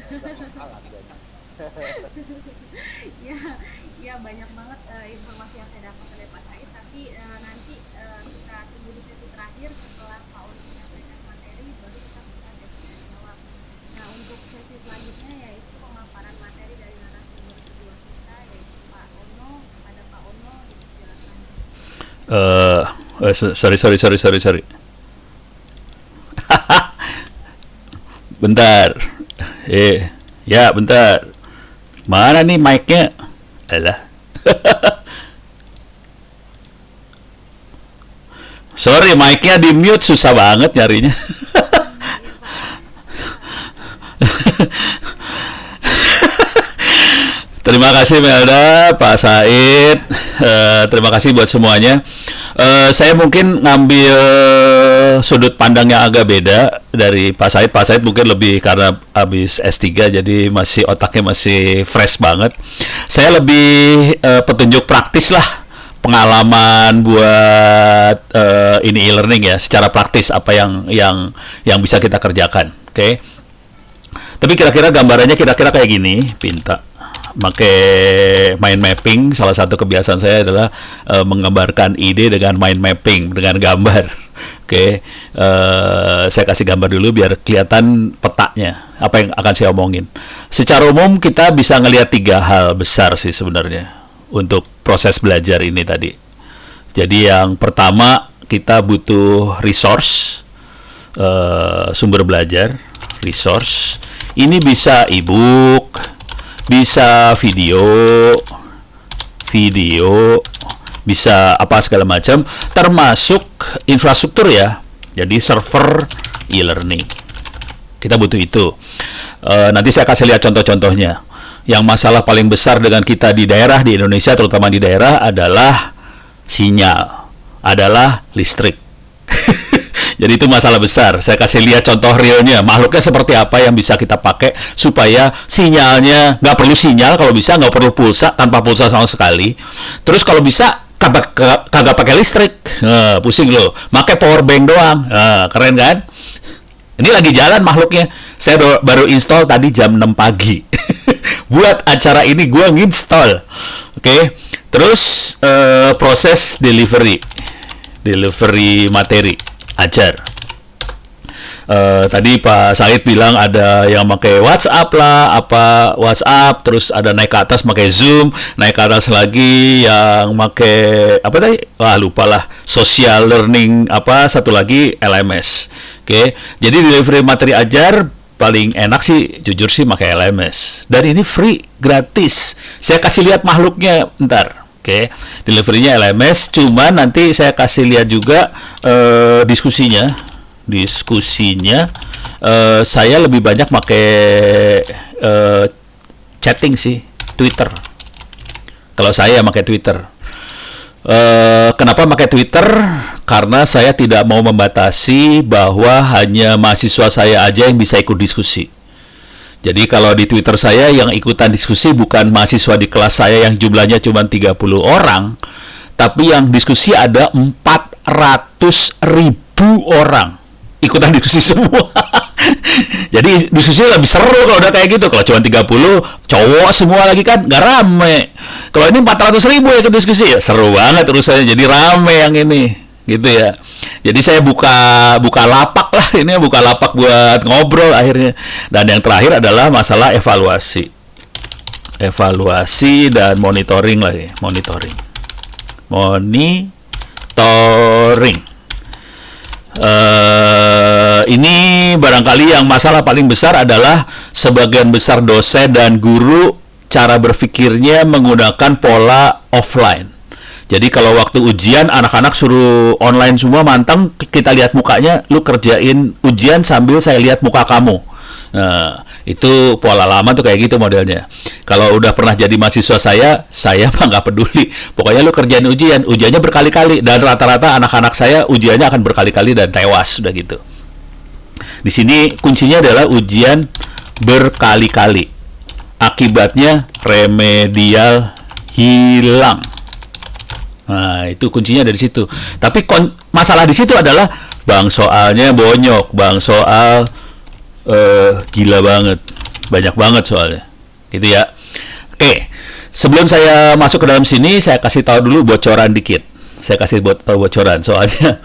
Nggak masalah 3 jam. Ya, ya banyak banget informasi yang saya dapat dari Pak Said, tapi nanti kita tunggu di sesi terakhir setelah Pak Oni menyampaikan materi, baru kita buka sesi tanya jawab. Nah, untuk sesi selanjutnya yaitu pemaparan materi dari narasumber kedua kita, yaitu Pak Ono. Kepada Pak Ono, dipersilakan. Eh, sorry. Bentar. Ya, bentar. Mana nih mic-nya? Alah. Sorry, mic-nya di mute, susah banget nyarinya. Iya Pak. Terima kasih Melda, Pak Said. Terima kasih buat semuanya. Saya mungkin ngambil sudut pandang yang agak beda dari Pak Said. Pak Said mungkin lebih karena habis S3 jadi masih otaknya masih fresh banget. Saya lebih petunjuk praktis lah, pengalaman buat ini e-learning ya, secara praktis apa yang bisa kita kerjakan. Oke. Okay? Tapi kira-kira gambarannya kira-kira kayak gini, Pinta. Pakai mind mapping, salah satu kebiasaan saya adalah menggambarkan ide dengan mind mapping, dengan gambar. Oke, saya kasih gambar dulu biar kelihatan petanya, apa yang akan saya omongin. Secara umum kita bisa ngelihat 3 hal besar sih sebenarnya untuk proses belajar ini tadi. Jadi yang pertama kita butuh resource, sumber belajar, resource. Ini bisa e-book, bisa video, bisa apa segala macam, termasuk infrastruktur ya. Jadi server e-learning. Kita butuh itu. Nanti saya kasih lihat contoh-contohnya. Yang masalah paling besar dengan kita di daerah di Indonesia, terutama di daerah, adalah sinyal, adalah listrik. Jadi itu masalah besar. Saya kasih lihat contoh realnya, makhluknya seperti apa yang bisa kita pakai supaya sinyalnya, nggak perlu sinyal kalau bisa, nggak perlu pulsa, tanpa pulsa sama sekali. Terus kalau bisa kagak pakai listrik, pusing loh, pakai power bank doang. Keren kan? Ini lagi jalan makhluknya. Saya baru install tadi jam 6 pagi. Buat acara ini gue nginstall. Oke. Terus proses delivery materi ajar. Tadi Pak Said bilang ada yang pakai WhatsApp lah, WhatsApp, terus ada naik ke atas pakai Zoom, naik ke atas lagi yang pakai apa tadi? Wah, lupa lah. Social learning satu lagi LMS. Oke. Jadi delivery materi ajar paling enak sih jujur sih pakai LMS. Dan ini free, gratis. Saya kasih lihat makhluknya ntar. Oke, deliverynya LMS, cuman nanti saya kasih lihat juga diskusinya, saya lebih banyak pakai chatting sih, Twitter. Kalau saya pakai Twitter, kenapa pakai Twitter? Karena saya tidak mau membatasi bahwa hanya mahasiswa saya aja yang bisa ikut diskusi. Jadi kalau di Twitter saya yang ikutan diskusi bukan mahasiswa di kelas saya yang jumlahnya cuma 30 orang, tapi yang diskusi ada 400.000 orang ikutan diskusi semua. Jadi diskusi lebih seru kalau udah kayak gitu. Kalau cuma 30 cowok semua lagi kan gak rame. Kalau ini 400.000 yang ikut diskusi ya seru banget urusannya. Jadi rame yang ini gitu ya. Jadi saya buka lapak lah, ini buka lapak buat ngobrol akhirnya. Dan yang terakhir adalah masalah evaluasi dan monitoring lagi, monitoring. Ini barangkali yang masalah paling besar adalah sebagian besar dosen dan guru cara berpikirnya menggunakan pola offline. Jadi kalau waktu ujian anak-anak suruh online semua manteng, kita lihat mukanya, lu kerjain ujian sambil saya lihat muka kamu. Nah, itu pola lama tuh kayak gitu modelnya. Kalau udah pernah jadi mahasiswa saya mah nggak peduli. Pokoknya lu kerjain ujiannya berkali-kali, dan rata-rata anak-anak saya ujiannya akan berkali-kali dan tewas, udah gitu. Di sini kuncinya adalah ujian berkali-kali. Akibatnya remedial hilang. Nah, itu kuncinya dari situ. Tapi masalah di situ adalah bang soalnya bonyok, bang soal gila banget. banyak banget soalnya. Gitu ya. Oke, sebelum saya masuk ke dalam sini, saya kasih tahu dulu bocoran dikit. Saya kasih tahu bocoran, soalnya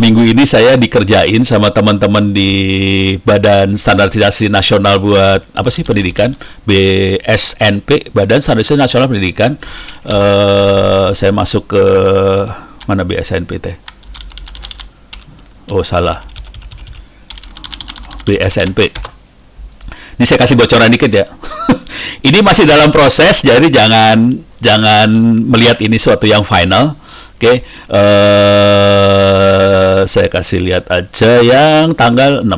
minggu ini saya dikerjain sama teman-teman di Badan Standarisasi Nasional buat apa sih pendidikan, BSNP, Badan Standarisasi Nasional Pendidikan. Saya masuk ke mana BSNP teh? Oh salah, BSNP. Ini saya kasih bocoran dikit ya. Ini masih dalam proses, jadi jangan melihat ini suatu yang final. Oke, saya kasih lihat aja yang tanggal 6.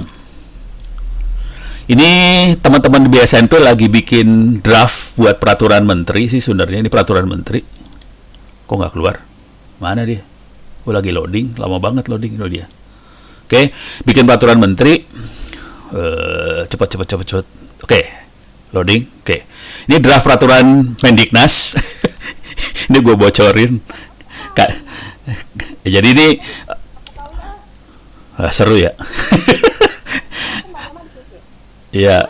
Ini teman-teman di BSNP lagi bikin draft buat peraturan menteri sih sebenarnya. Ini peraturan menteri. Kok nggak keluar? Mana dia? Oh, lagi loading, lama banget loading dia. Oke, bikin peraturan menteri. Cepat. Oke, loading. Oke, ini draft peraturan Mendiknas. Ini gue bocorin. Jadi ini seru ya. Iya,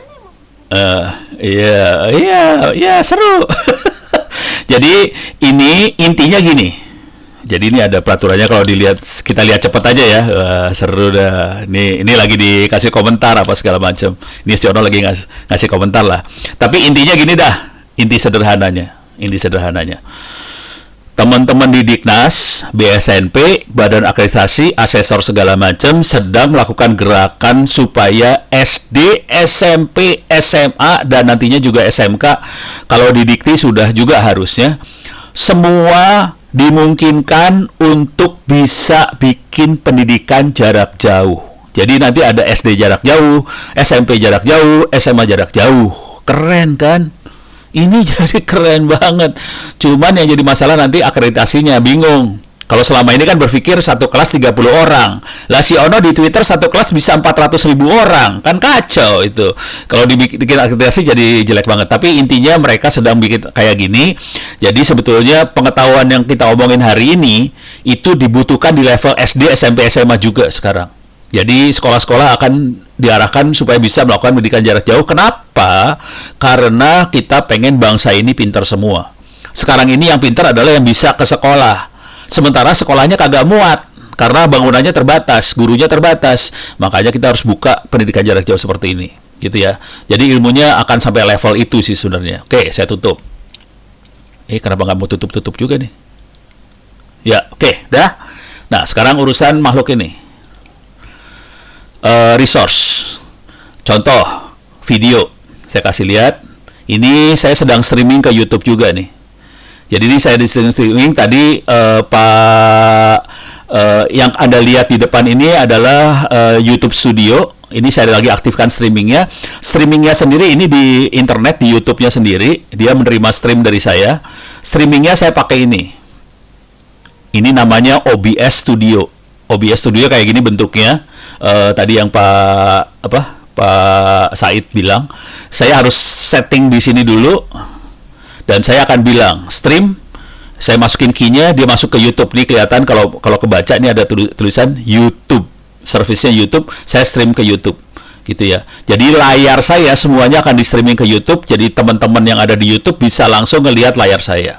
seru. Jadi ini intinya gini. Jadi ini ada peraturannya, kalau kita lihat cepat aja ya. Seru dah. Ini lagi dikasih komentar apa segala macam. Ini Siono lagi ngasih komentar lah. Tapi intinya gini dah. Inti sederhananya. Teman-teman di Diknas, BSNP, Badan Akreditasi, asesor segala macam sedang melakukan gerakan supaya SD, SMP, SMA, dan nantinya juga SMK, kalau di Dikti sudah juga harusnya, semua dimungkinkan untuk bisa bikin pendidikan jarak jauh. Jadi nanti ada SD jarak jauh, SMP jarak jauh, SMA jarak jauh. Keren kan? Ini jadi keren banget. Cuman yang jadi masalah nanti akreditasinya, bingung. Kalau selama ini kan berpikir satu kelas 30 orang. Lah si Ono di Twitter satu kelas bisa 400.000 orang. Kan kacau itu. Kalau dibikin akreditasi jadi jelek banget. Tapi intinya mereka sedang bikin kayak gini. Jadi sebetulnya pengetahuan yang kita omongin hari ini itu dibutuhkan di level SD, SMP, SMA juga sekarang. Jadi sekolah-sekolah akan diarahkan supaya bisa melakukan pendidikan jarak jauh. Kenapa? Karena kita pengen bangsa ini pintar semua. Sekarang ini yang pintar adalah yang bisa ke sekolah. Sementara sekolahnya kagak muat. Karena bangunannya terbatas, gurunya terbatas. Makanya kita harus buka pendidikan jarak jauh seperti ini. Gitu ya. Jadi ilmunya akan sampai level itu sih sebenarnya. Oke, saya tutup. Kenapa nggak mau tutup-tutup juga nih? Ya, oke, dah. Nah, sekarang urusan makhluk ini. Resource, contoh video, saya kasih lihat. Ini saya sedang streaming ke YouTube juga nih. Jadi ini saya di streaming tadi, yang Anda lihat di depan ini adalah YouTube Studio. Ini saya lagi aktifkan streamingnya. Streamingnya sendiri ini di internet, di YouTube-nya sendiri. Dia menerima stream dari saya. Streamingnya saya pakai ini. Ini namanya OBS Studio. OBS Studio kayak gini bentuknya. Tadi yang Pak Said bilang, saya harus setting di sini dulu, dan saya akan bilang stream. Saya masukin key-nya, dia masuk ke YouTube. Nih kelihatan kalau kebaca ini ada tulisan YouTube, servisnya YouTube. Saya stream ke YouTube, gitu ya. Jadi layar saya semuanya akan di streaming ke YouTube. Jadi teman-teman yang ada di YouTube bisa langsung ngelihat layar saya.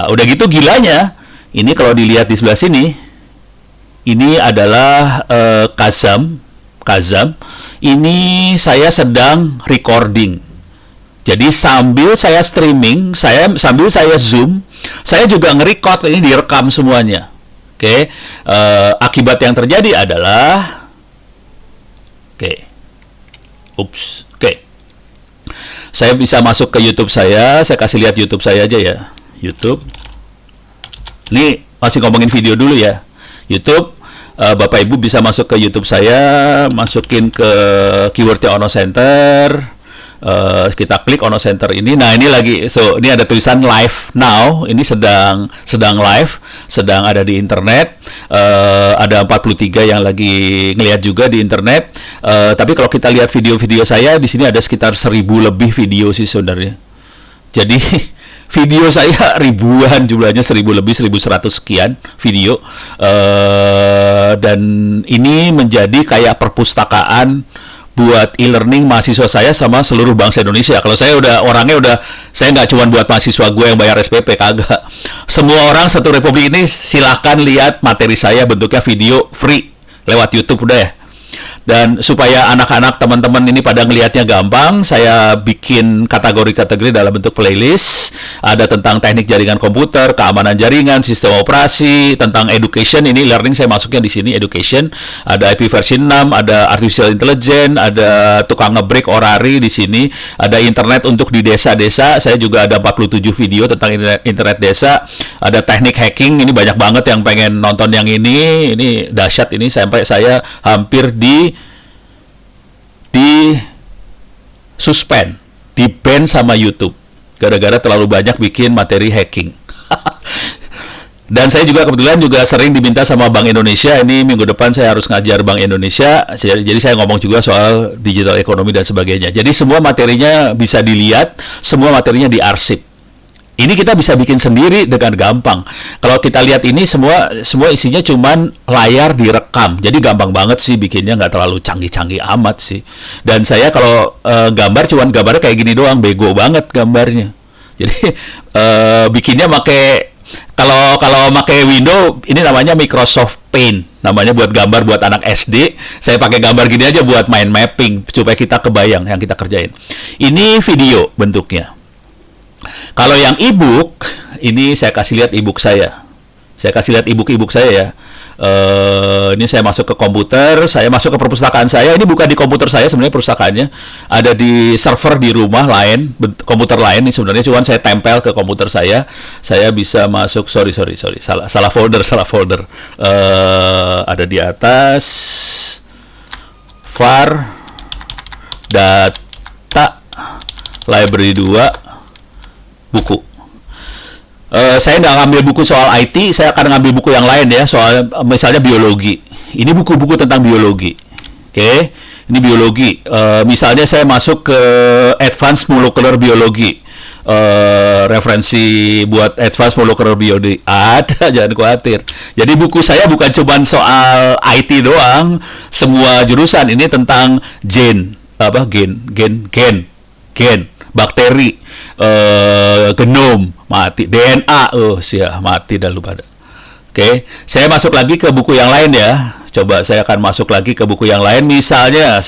Udah gitu gilanya, ini kalau dilihat di sebelah sini. Ini adalah Kazam. Ini saya sedang recording. Jadi sambil saya streaming, sambil saya zoom, saya juga nge-record. Ini direkam semuanya. Oke. Akibat yang terjadi adalah, oke. Saya bisa masuk ke YouTube saya kasih lihat YouTube saya aja ya. YouTube. Ini masih ngomongin video dulu ya. YouTube. Bapak Ibu bisa masuk ke YouTube saya, masukin ke keywordnya Ono Center, kita klik Ono Center ini. Nah ini lagi, ini ada tulisan live now. Ini sedang live, sedang ada di internet. Ada 43 yang lagi ngelihat juga di internet. Tapi kalau kita lihat video-video saya di sini ada sekitar 1000 lebih video sih sebenarnya. Jadi video saya ribuan jumlahnya, 1000 lebih, 1100 sekian video. Dan ini menjadi kayak perpustakaan buat e-learning mahasiswa saya sama seluruh bangsa Indonesia. Kalau saya saya nggak cuma buat mahasiswa gue yang bayar SPP, kagak. Semua orang satu republik ini silahkan lihat materi saya bentuknya video free lewat YouTube udah ya. Dan supaya anak-anak teman-teman ini pada ngelihatnya gampang, saya bikin kategori-kategori dalam bentuk playlist. Ada tentang teknik jaringan komputer, keamanan jaringan, sistem operasi, tentang education, ini learning saya masuknya di sini, education. Ada IP version 6, ada artificial intelligence, ada tukang ngebreak orari di sini, ada internet untuk di desa-desa. Saya juga ada 47 video tentang internet desa. Ada teknik hacking, ini banyak banget yang pengen nonton yang ini dahsyat ini, sampai saya hampir di suspend, di ban sama YouTube gara-gara terlalu banyak bikin materi hacking. Dan saya juga kebetulan juga sering diminta sama Bank Indonesia, ini minggu depan saya harus ngajar Bank Indonesia, jadi saya ngomong juga soal digital ekonomi dan sebagainya. Jadi semua materinya bisa dilihat, semua materinya diarsip. Ini kita bisa bikin sendiri dengan gampang. Kalau kita lihat ini semua isinya cuman layar direkam. Jadi gampang banget sih bikinnya, nggak terlalu canggih-canggih amat sih. Dan saya kalau gambar cuman gambarnya kayak gini doang, bego banget gambarnya. Jadi bikinnya kalau pakai Windows ini namanya Microsoft Paint. Namanya buat gambar buat anak SD. Saya pakai gambar gini aja buat main mapping supaya kita kebayang yang kita kerjain. Ini video bentuknya. Kalau yang e-book, ini saya kasih lihat e-book saya. Saya kasih lihat e-book saya ya. Ini saya masuk ke komputer, saya masuk ke perpustakaan saya. Ini bukan di komputer saya sebenarnya perpustakaannya. Ada di server di rumah lain, komputer lain. Ini sebenarnya cuman saya tempel ke komputer saya. Saya bisa masuk, sorry. Salah folder. Ada di atas. var, data, library 2, buku. Saya nggak ngambil buku soal IT, saya akan ngambil buku yang lain ya, soal misalnya biologi. Ini buku-buku tentang biologi. Oke, ini biologi. Misalnya saya masuk ke Advanced Molecular Biology. Referensi buat Advanced Molecular Biology ada, jangan khawatir. Jadi buku saya bukan cuma soal IT doang, semua jurusan. Ini tentang gen, bakteri, genom, mati, DNA, mati dah lu pada. Oke, saya masuk lagi ke buku yang lain ya. Coba saya akan masuk lagi ke buku yang lain. Misalnya,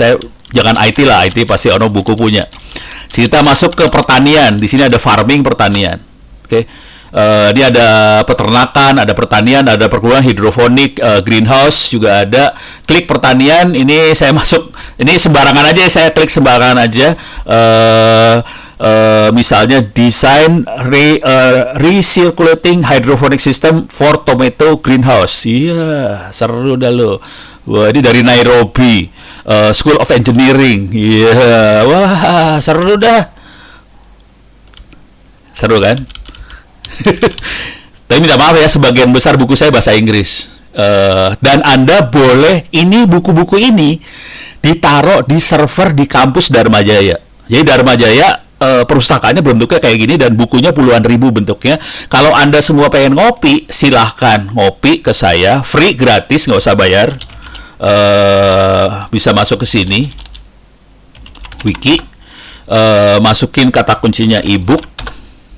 jangan IT lah, IT pasti ono buku punya. Kita masuk ke pertanian. Di sini ada farming pertanian. Oke, ini ada peternakan, ada pertanian, ada perkebunan hidroponik, greenhouse juga ada. Klik pertanian. Ini saya masuk. Ini sembarangan aja, saya klik sembarangan aja. Misalnya design recirculating hydroponic system for tomato greenhouse. Iya, seru dah lo. Wah, ini dari Nairobi, School of Engineering. Iya, wah, seru dah. Seru kan? Tapi minta maaf ya, sebagian besar buku saya bahasa Inggris. Dan Anda boleh, ini buku-buku ini ditaruh di server di kampus Dharma Jaya. Jadi Dharma Jaya perpustakaannya bentuknya kayak gini dan bukunya puluhan ribu bentuknya. Kalau Anda semua pengen ngopi, silahkan ngopi ke saya, free, gratis, nggak usah bayar. Bisa masuk ke sini, wiki, masukin kata kuncinya e-book.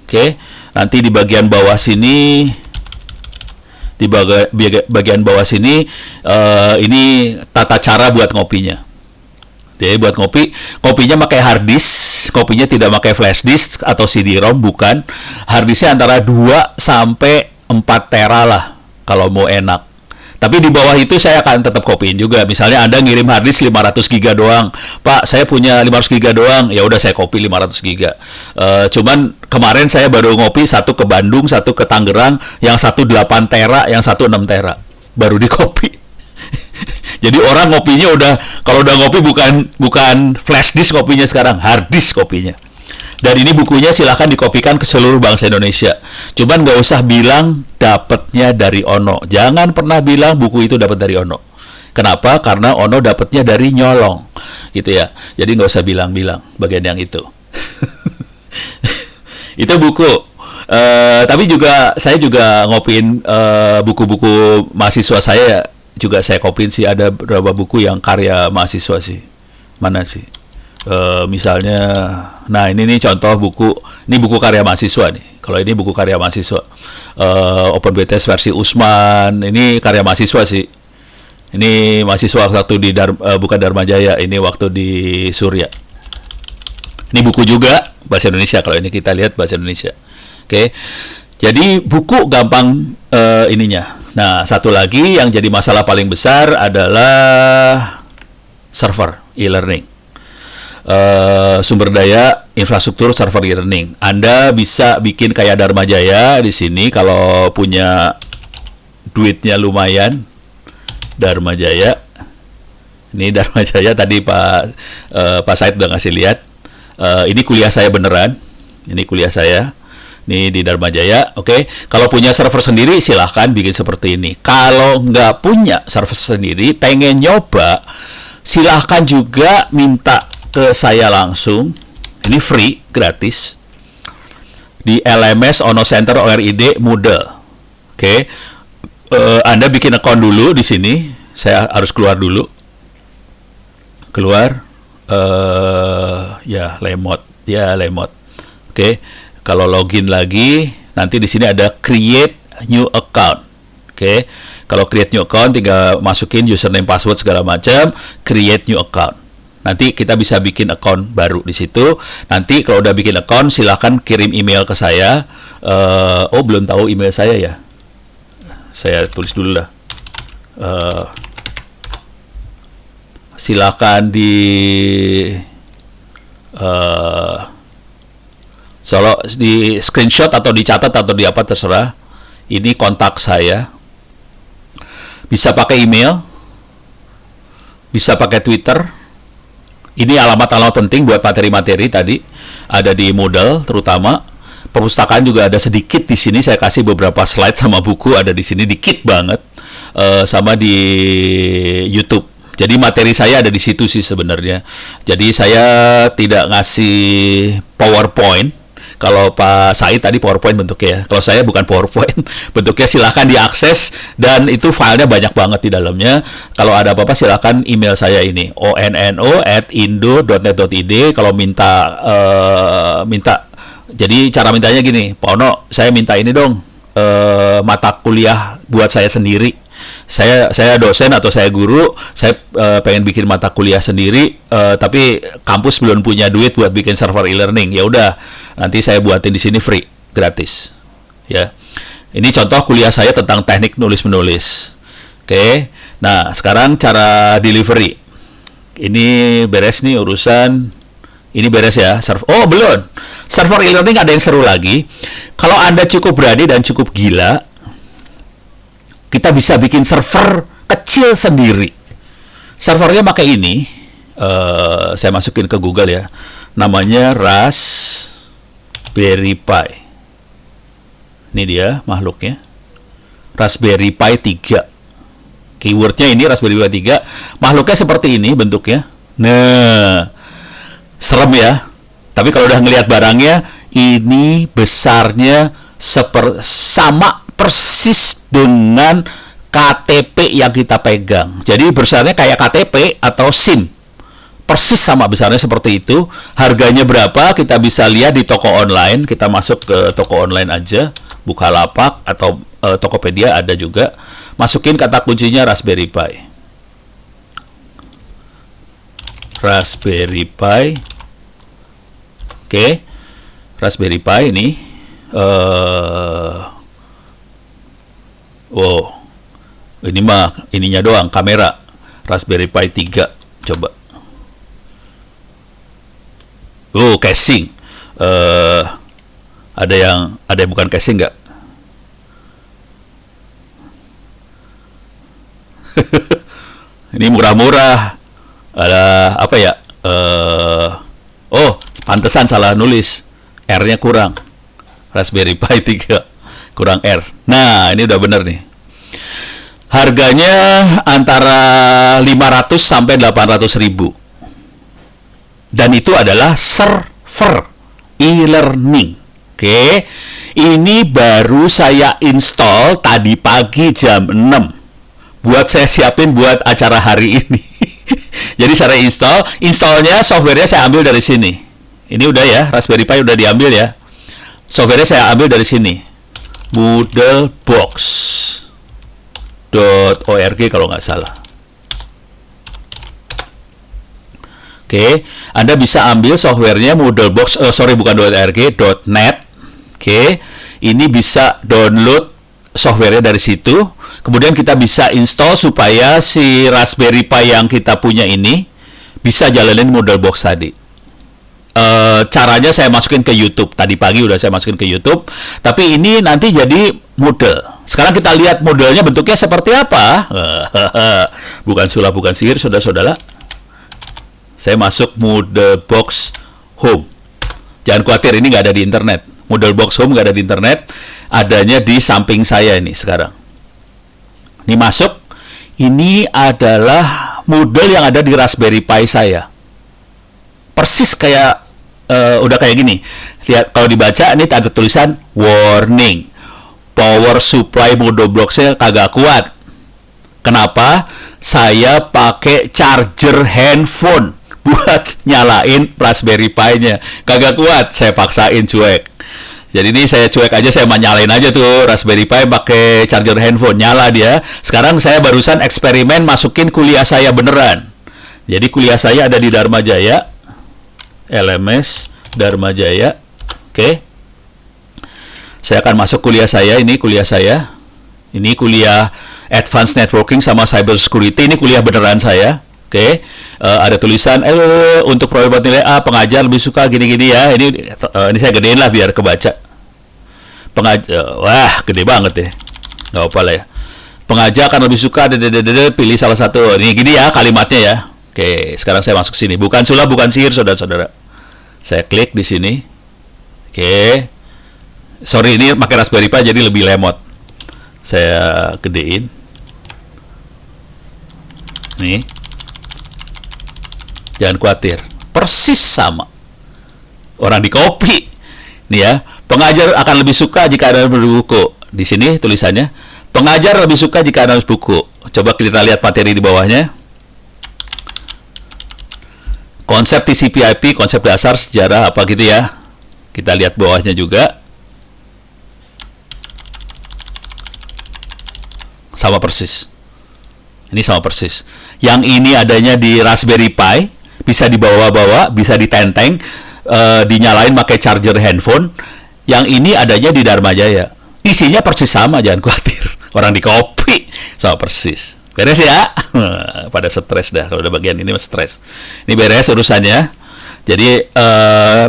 Oke, nanti di bagian bawah sini, bagian bawah sini, ini tata cara buat ngopinya. Jadi buat kopinya pakai hard disk, kopinya tidak pakai flash disk atau CD-ROM, bukan. Hard disknya antara 2 sampai 4 tera lah kalau mau enak. Tapi di bawah itu saya akan tetap kopiin juga. Misalnya Anda ngirim hard disk 500 giga doang. Pak, saya punya 500 giga doang. Ya udah saya copy 500 giga. Cuman kemarin saya baru ngopi, satu ke Bandung, satu ke Tangerang, yang satu 8 tera, yang satu 6 tera. Baru di copy. Jadi orang ngopinya kalau udah ngopi bukan flash disk kopinya sekarang, hard disk kopinya. Dan ini bukunya silahkan dikopikan ke seluruh bangsa Indonesia. Cuman nggak usah bilang dapatnya dari Ono. Jangan pernah bilang buku itu dapat dari Ono. Kenapa? Karena Ono dapatnya dari nyolong, gitu ya. Jadi nggak usah bilang-bilang bagian yang itu. Itu buku. Tapi saya juga ngopiin buku-buku mahasiswa saya. Juga saya kopiin sih, ada beberapa buku yang karya mahasiswa sih. Mana sih? Misalnya, nah ini nih contoh buku, ini buku karya mahasiswa nih. Kalau ini buku karya mahasiswa, OpenBTS versi Usman, ini karya mahasiswa sih. Ini mahasiswa waktu di bukan Dharma Jaya, ini waktu di Surya. Ini buku juga bahasa Indonesia, kalau ini kita lihat bahasa Indonesia. Oke, jadi buku gampang ininya. Nah, satu lagi yang jadi masalah paling besar adalah server e-learning. Sumber daya infrastruktur server e-learning. Anda bisa bikin kayak Dharma Jaya di sini kalau punya duitnya lumayan. Dharma Jaya. Ini Dharma Jaya tadi Pak Said udah ngasih lihat. Ini kuliah saya beneran. Ini kuliah saya. Ini di Dharma Jaya. Oke. Kalau punya server sendiri silahkan bikin seperti ini. Kalau nggak punya server sendiri, pengen nyoba, silahkan juga minta ke saya langsung. Ini free, gratis. Di LMS Ono Center ORID Moodle. Oke. Anda bikin account dulu di sini. Saya harus keluar dulu. Keluar. Ya, lemot. Oke. Kalau login lagi, nanti di sini ada create new account. Oke. Kalau create new account, tinggal masukin username, password segala macam, create new account. Nanti kita bisa bikin account baru di situ. Nanti kalau udah bikin account, silahkan kirim email ke saya. Oh, belum tahu email saya ya. Saya tulis dulu lah. Silakan di di screenshot atau dicatat atau di apa terserah. Ini kontak saya. Bisa pakai email, bisa pakai Twitter. Ini alamat-alamat penting buat materi-materi tadi ada di Moodle terutama. Perpustakaan juga ada sedikit di sini, saya kasih beberapa slide sama buku ada di sini dikit banget, sama di YouTube. Jadi materi saya ada di situ sih sebenarnya. Jadi saya tidak ngasih PowerPoint. Kalau Pak Said tadi PowerPoint bentuknya, kalau saya bukan PowerPoint, bentuknya silahkan diakses dan itu filenya banyak banget di dalamnya. Kalau ada apa-apa silahkan email saya ini onno@indo.net.id. Kalau minta jadi cara mintanya gini, Pak Ono, saya minta ini dong, mata kuliah buat saya sendiri. Saya dosen atau saya guru, saya pengen bikin mata kuliah sendiri, tapi kampus belum punya duit buat bikin server e-learning. Ya udah, nanti saya buatin di sini free, gratis. Ya, ini contoh kuliah saya tentang teknik nulis-menulis. Oke, nah sekarang cara delivery. Ini beres nih urusan. Ini beres ya. Oh belum. Server e-learning ada yang seru lagi. Kalau Anda cukup berani dan cukup gila, kita bisa bikin server kecil sendiri. Servernya pakai ini. Saya masukin ke Google ya. Namanya Raspberry Pi. Ini dia makhluknya. Raspberry Pi 3. Keywordnya ini Raspberry Pi 3. Makhluknya seperti ini bentuknya. Nah, serem ya. Tapi kalau udah ngelihat barangnya, ini besarnya sama persis dengan KTP yang kita pegang. Jadi besarnya kayak KTP atau SIM. Persis sama besarnya seperti itu. Harganya berapa? Kita bisa lihat di toko online. Kita masuk ke toko online aja. Bukalapak atau Tokopedia ada juga. Masukin kata kuncinya Raspberry Pi. Raspberry Pi. Oke. Raspberry Pi ini. Oh. Ini mah ininya doang, kamera. Raspberry Pi 3. Coba. Oh, casing. Ada yang bukan casing nggak? Ini murah-murah. Ada apa ya? Oh, pantesan salah nulis. R-nya kurang. Raspberry Pi 3 kurang R. Nah, ini udah bener nih. Harganya antara 500 sampai 800 ribu. Dan itu adalah server e-learning. Oke. Ini baru saya install tadi pagi jam 6. Buat saya siapin buat acara hari ini. Jadi cara installnya softwarenya saya ambil dari sini. Ini udah ya, Raspberry Pi udah diambil ya. Softwarenya saya ambil dari sini. Moodlebox.org kalau nggak salah. Oke, Anda bisa ambil softwarenya Moodlebox, bukan .org, .net. Oke, ini bisa download softwarenya dari situ. Kemudian kita bisa install supaya si Raspberry Pi yang kita punya ini bisa jalanin Moodlebox tadi. Caranya saya masukin ke YouTube. Tadi pagi udah saya masukin ke YouTube. Tapi ini nanti jadi Moodle. Sekarang kita lihat modelnya bentuknya seperti apa. Bukan sulap, bukan sihir, saudara-saudara. Saya masuk Moodlebox Home. Jangan khawatir, ini nggak ada di internet. Moodlebox Home nggak ada di internet. Adanya di samping saya ini sekarang. Ini masuk. Ini adalah model yang ada di Raspberry Pi saya. Persis kayak, udah kayak gini. Lihat, kalau dibaca, ini ada tulisan warning. Power supply Moodlebox-nya kagak kuat. Kenapa? Saya pakai charger handphone buat nyalain Raspberry Pi-nya. Kagak kuat, saya paksain cuek. Jadi ini saya cuek aja, saya nyalain aja tuh Raspberry Pi pakai charger handphone, nyala dia. Sekarang saya barusan eksperimen masukin kuliah saya beneran. Jadi kuliah saya ada di Dharma Jaya, LMS Dharma Jaya. Oke. Saya akan masuk kuliah saya, ini kuliah saya. Ini kuliah Advanced Networking sama Cyber Security, ini kuliah beneran saya. Oke, ada tulisan untuk proyek nilai A, pengajar lebih suka gini-gini ya. Ini saya gedein lah biar kebaca. Wah, gede banget ya. Nggak apa lah ya. Pengajar akan lebih suka pilih salah satu. Ini gini ya kalimatnya ya. Oke, sekarang saya masuk sini. Bukan sulap, bukan sihir, saudara-saudara. Saya klik di sini. Oke. Sorry, ini pakai Raspberry Pi jadi lebih lemot. Saya gedein. Nih. Jangan khawatir, persis sama. Orang di copy. Nih ya, pengajar akan lebih suka jika Anda berbuku. Di sini tulisannya, pengajar lebih suka jika Anda buku. Coba kita lihat materi di bawahnya. Konsep TCP/IP, konsep dasar, sejarah, apa gitu ya. Kita lihat bawahnya juga. Sama persis. Ini sama persis. Yang ini adanya di Raspberry Pi. Bisa dibawa-bawa, bisa ditenteng, dinyalain pakai charger handphone. Yang ini adanya di Dharma Jaya. Isinya persis sama, jangan khawatir. Orang di copy sama persis. Beres ya? Pada stres dah kalau udah bagian ini stres. Ini beres urusannya. Jadi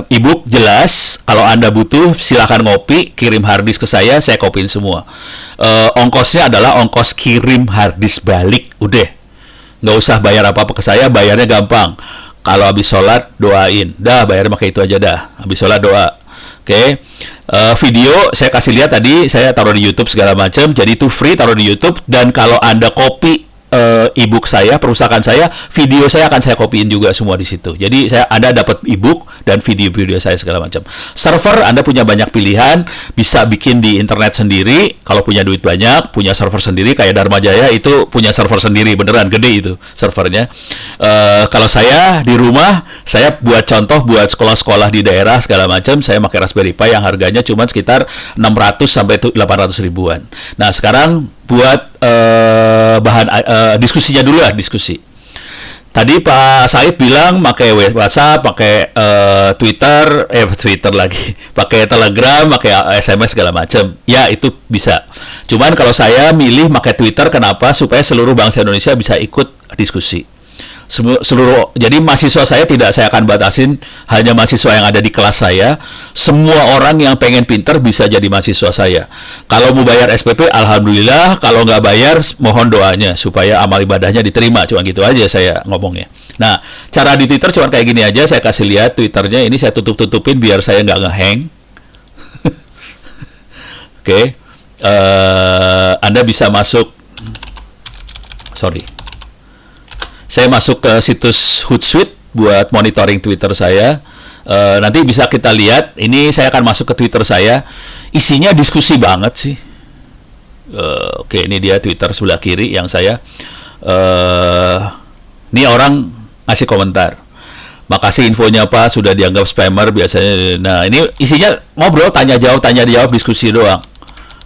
e-book jelas. Kalau Anda butuh silakan ngopi, kirim harddisk ke saya kopiin semua. Ongkosnya adalah ongkos kirim harddisk balik. Udah. Nggak usah bayar apa-apa ke saya, bayarnya gampang. Kalau habis sholat, doain. Dah, bayarnya pakai itu aja dah. Habis sholat, doa. Oke. Video saya kasih lihat tadi, saya taruh di YouTube segala macam. Jadi itu free, taruh di YouTube. Dan kalau Anda copy e-book saya, perusahaan saya, video saya akan saya copyin juga semua di situ. Jadi Anda dapat e-book dan video-video saya segala macam. Server Anda punya banyak pilihan, bisa bikin di internet sendiri. Kalau punya duit banyak, punya server sendiri kayak Dharma Jaya itu punya server sendiri, beneran gede itu servernya. Kalau saya di rumah, saya buat contoh buat sekolah-sekolah di daerah segala macam, saya pakai Raspberry Pi yang harganya cuma sekitar 600 sampai 800 ribuan. Nah, sekarang buat bahan diskusinya dulu lah, diskusi. Tadi Pak Said bilang pakai WhatsApp, pakai Twitter lagi, pakai Telegram, pakai SMS segala macam. Ya, itu bisa. Cuman kalau saya milih pakai Twitter, kenapa? Supaya seluruh bangsa Indonesia bisa ikut diskusi. Jadi mahasiswa saya tidak saya akan batasin hanya mahasiswa yang ada di kelas saya. Semua orang yang pengen pinter bisa jadi mahasiswa saya. Kalau mau bayar SPP, alhamdulillah. Kalau nggak bayar, mohon doanya supaya amal ibadahnya diterima. Cuma gitu aja saya ngomongnya. Nah, cara di Twitter cuma kayak gini aja. Saya kasih lihat Twitternya. Ini saya tutup-tutupin biar saya nggak ngehang. Oke. Anda bisa masuk. Sorry. Saya masuk ke situs Hootsuite buat monitoring Twitter saya. Nanti bisa kita lihat. Ini saya akan masuk ke Twitter saya. Isinya diskusi banget sih. Oke, ini dia Twitter sebelah kiri yang saya. Ini orang ngasih komentar. Makasih infonya Pak, sudah dianggap spammer biasanya. Nah, ini isinya ngobrol, tanya jawab, diskusi doang.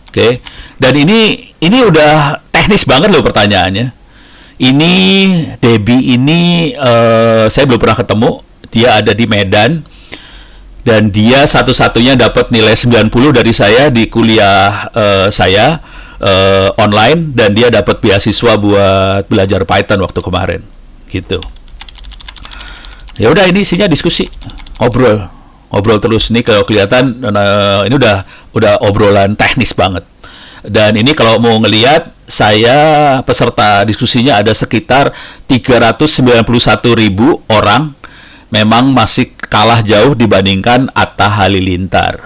Oke. Dan ini udah teknis banget loh pertanyaannya. Ini Debbie ini saya belum pernah ketemu. Dia ada di Medan dan dia satu-satunya dapat nilai 90 dari saya di kuliah saya online, dan dia dapat beasiswa buat belajar Python waktu kemarin. Gitu. Ya udah, ini isinya diskusi, ngobrol terus nih. Kalau kelihatan ini udah obrolan teknis banget. Dan ini kalau mau ngelihat, saya peserta diskusinya ada sekitar 391.000 orang. Memang masih kalah jauh dibandingkan Atta Halilintar.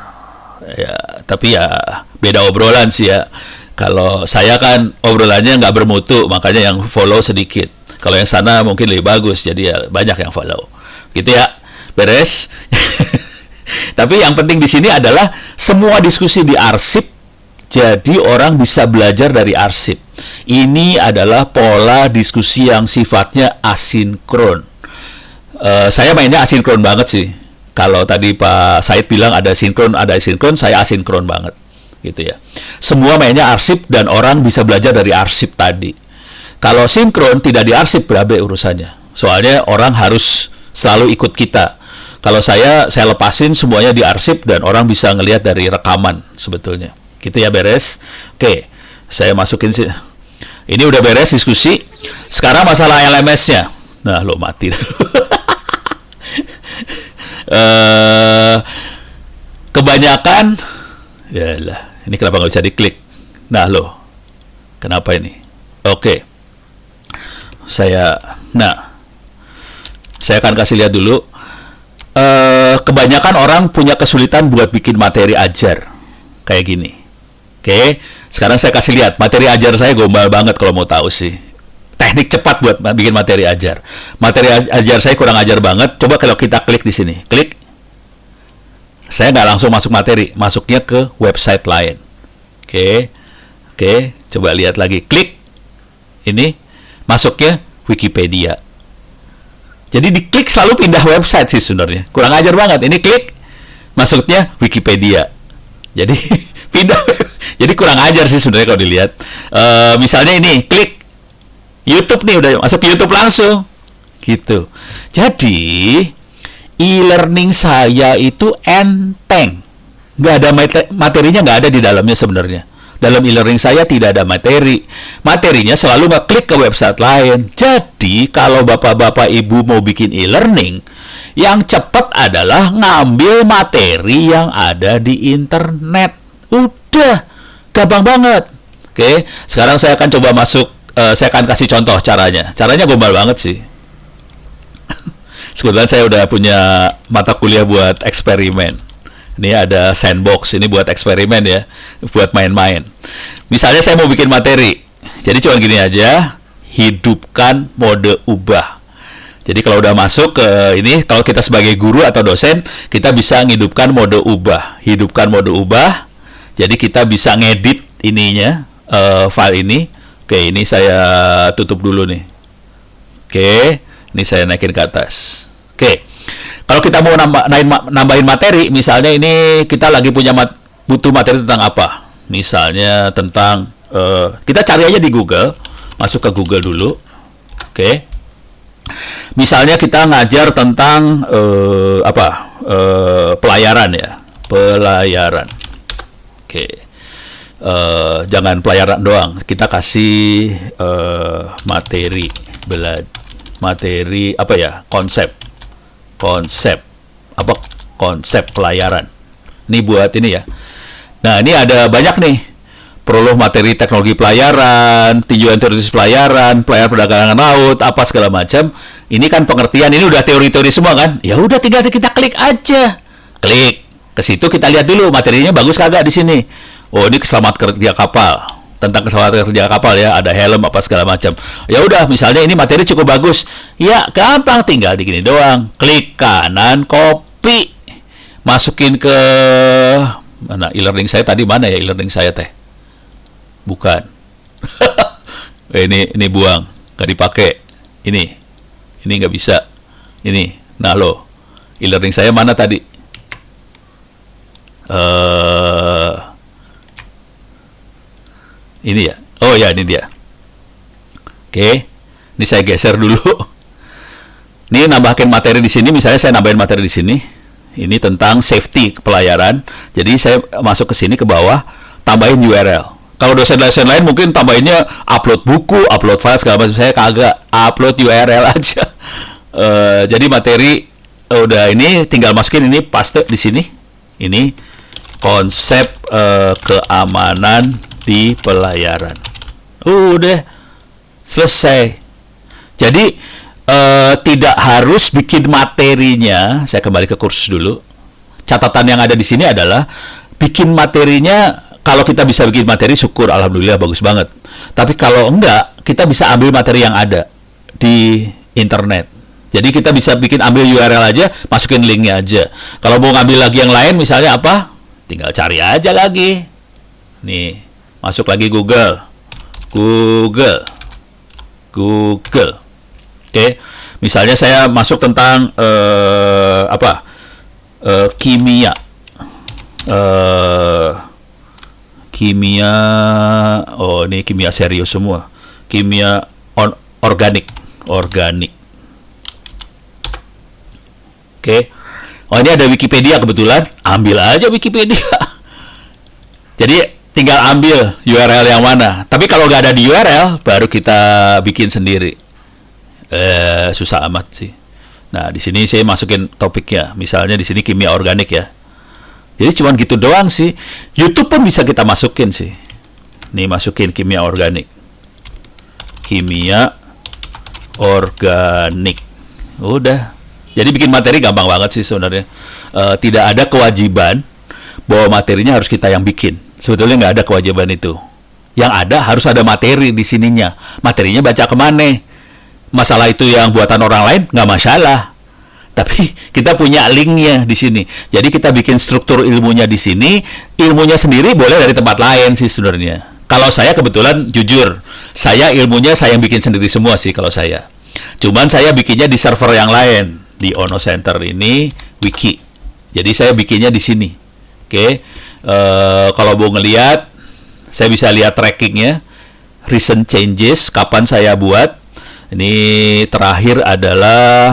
Ya, tapi ya beda obrolan sih ya. Kalau saya kan obrolannya nggak bermutu, makanya yang follow sedikit. Kalau yang sana mungkin lebih bagus, jadi ya banyak yang follow. Gitu ya, beres. Tapi yang penting di sini adalah semua diskusi diarsip, jadi orang bisa belajar dari arsip. Ini adalah pola diskusi yang sifatnya asinkron. Saya mainnya asinkron banget sih. Kalau tadi Pak Said bilang ada sinkron, ada asinkron, saya asinkron banget. Gitu ya. Semua mainnya arsip dan orang bisa belajar dari arsip tadi. Kalau sinkron tidak diarsip, berabe urusannya. Soalnya orang harus selalu ikut kita. Kalau saya lepasin semuanya diarsip dan orang bisa ngelihat dari rekaman sebetulnya. Gitu ya, beres. Oke, saya masukin sih. Ini udah beres diskusi. Sekarang masalah LMS-nya. Nah, lo mati. Kebanyakan, yalah, ini kenapa nggak bisa diklik? Nah, lo, kenapa ini? Oke, saya akan kasih lihat dulu. Kebanyakan orang punya kesulitan buat bikin materi ajar kayak gini. Oke, sekarang saya kasih lihat materi ajar saya. Gombal banget kalau mau tahu sih. Teknik cepat buat bikin materi ajar. Materi ajar saya kurang ajar banget. Coba kalau kita klik di sini, klik. Saya nggak langsung masuk materi, masuknya ke website lain. Oke, coba lihat lagi. Klik ini, masuknya Wikipedia. Jadi diklik selalu pindah website sih sebenarnya. Kurang ajar banget. Ini klik, masuknya Wikipedia. Jadi pindah. Jadi kurang ajar sih sebenarnya kalau dilihat. Misalnya ini, klik YouTube nih, udah masuk YouTube langsung. Gitu. Jadi e-learning saya itu enteng. Nggak ada materinya, nggak ada di dalamnya sebenarnya. Dalam e-learning saya tidak ada materi. Materinya selalu ngeklik ke website lain. Jadi, kalau bapak-bapak ibu mau bikin e-learning, yang cepat adalah ngambil materi yang ada di internet. Udah, gampang banget. Oke, sekarang saya akan coba masuk, saya akan kasih contoh caranya. Caranya gombal banget sih. Sebetulnya saya udah punya mata kuliah buat eksperimen. Ini ada sandbox, ini buat eksperimen ya, buat main-main. Misalnya saya mau bikin materi, jadi cuma gini aja, hidupkan mode ubah. Jadi kalau udah masuk ke ini, kalau kita sebagai guru atau dosen, kita bisa menghidupkan mode ubah. Hidupkan mode ubah, jadi kita bisa ngedit ininya, file ini. Oke, ini saya tutup dulu nih. Oke, ini saya naikin ke atas. Oke. Kalau kita mau nambahin materi, misalnya ini kita lagi butuh materi tentang apa? Misalnya tentang, kita cari aja di Google, masuk ke Google dulu. Oke. Misalnya kita ngajar tentang pelayaran ya, pelayaran. Oke. Jangan pelayaran doang, kita kasih materi apa ya, konsep pelayaran. Ini buat ini ya. Nah, ini ada banyak nih. Prolog materi teknologi pelayaran, tinjauan teoritis pelayaran, pelayaran perdagangan laut, apa segala macam. Ini kan pengertian, ini udah teori-teori semua kan? Ya udah, tinggal kita klik aja. Klik. Ke situ kita lihat dulu materinya bagus kagak di sini. Oh, ini keselamatan kerja kapal. Tentang keselamatan kerja kapal ya, ada helm apa segala macam. Ya udah, misalnya ini materi cukup bagus. Ya, gampang, tinggal di gini doang. Klik kanan, copy. Masukin ke mana e-learning saya tadi, mana ya e-learning saya teh? Bukan. Ini buang, nggak dipakai. Ini. Ini nggak bisa. Ini. Nah, loh. E-learning saya mana tadi? Ini ya. Oh ya, ini dia. Oke. Ini saya geser dulu. Ini nambahkan materi di sini. Misalnya saya nambahin materi di sini. Ini tentang safety pelayaran. Jadi saya masuk ke sini ke bawah, tambahin URL. Kalau dosen-dosen lain mungkin tambahinnya upload buku, upload file segala macam. Saya kagak, upload URL aja. Jadi materi udah ini, tinggal masukin ini paste di sini. Ini konsep keamanan di pelayaran. Udah selesai. Jadi tidak harus bikin materinya. Saya kembali ke kursus dulu. Catatan yang ada di sini adalah bikin materinya. Kalau kita bisa bikin materi, syukur, alhamdulillah, bagus banget. Tapi kalau enggak, kita bisa ambil materi yang ada di internet. Jadi kita bisa bikin ambil URL aja, masukin linknya aja. Kalau mau ngambil lagi yang lain, misalnya apa? Tinggal cari aja lagi. Nih, masuk lagi Google. Oke. Misalnya saya masuk tentang kimia. Kimia, oh ini kimia serius semua. Kimia organik. Oke. Oh ini ada Wikipedia kebetulan, ambil aja Wikipedia. Jadi tinggal ambil URL yang mana. Tapi kalau nggak ada di URL, baru kita bikin sendiri. Susah amat sih. Nah di sini saya masukin topiknya. Misalnya di sini kimia organik ya. Jadi cuma gitu doang sih. YouTube pun bisa kita masukin sih. Nih masukin kimia organik. Kimia organik. Udah. Jadi bikin materi gampang banget sih sebenarnya. Tidak ada kewajiban bahwa materinya harus kita yang bikin. Sebetulnya nggak ada kewajiban itu. Yang ada harus ada materi di sininya. Materinya baca kemana? Masalah itu yang buatan orang lain nggak masalah. Tapi kita punya linknya di sini. Jadi kita bikin struktur ilmunya di sini, ilmunya sendiri boleh dari tempat lain sih sebenarnya. Kalau saya kebetulan jujur, saya ilmunya saya yang bikin sendiri semua sih kalau saya. Cuman saya bikinnya di server yang lain, di Ono Center ini wiki. Jadi saya bikinnya di sini. Oke. Kalau mau ngelihat, saya bisa lihat trackingnya, recent changes, kapan saya buat. Ini terakhir adalah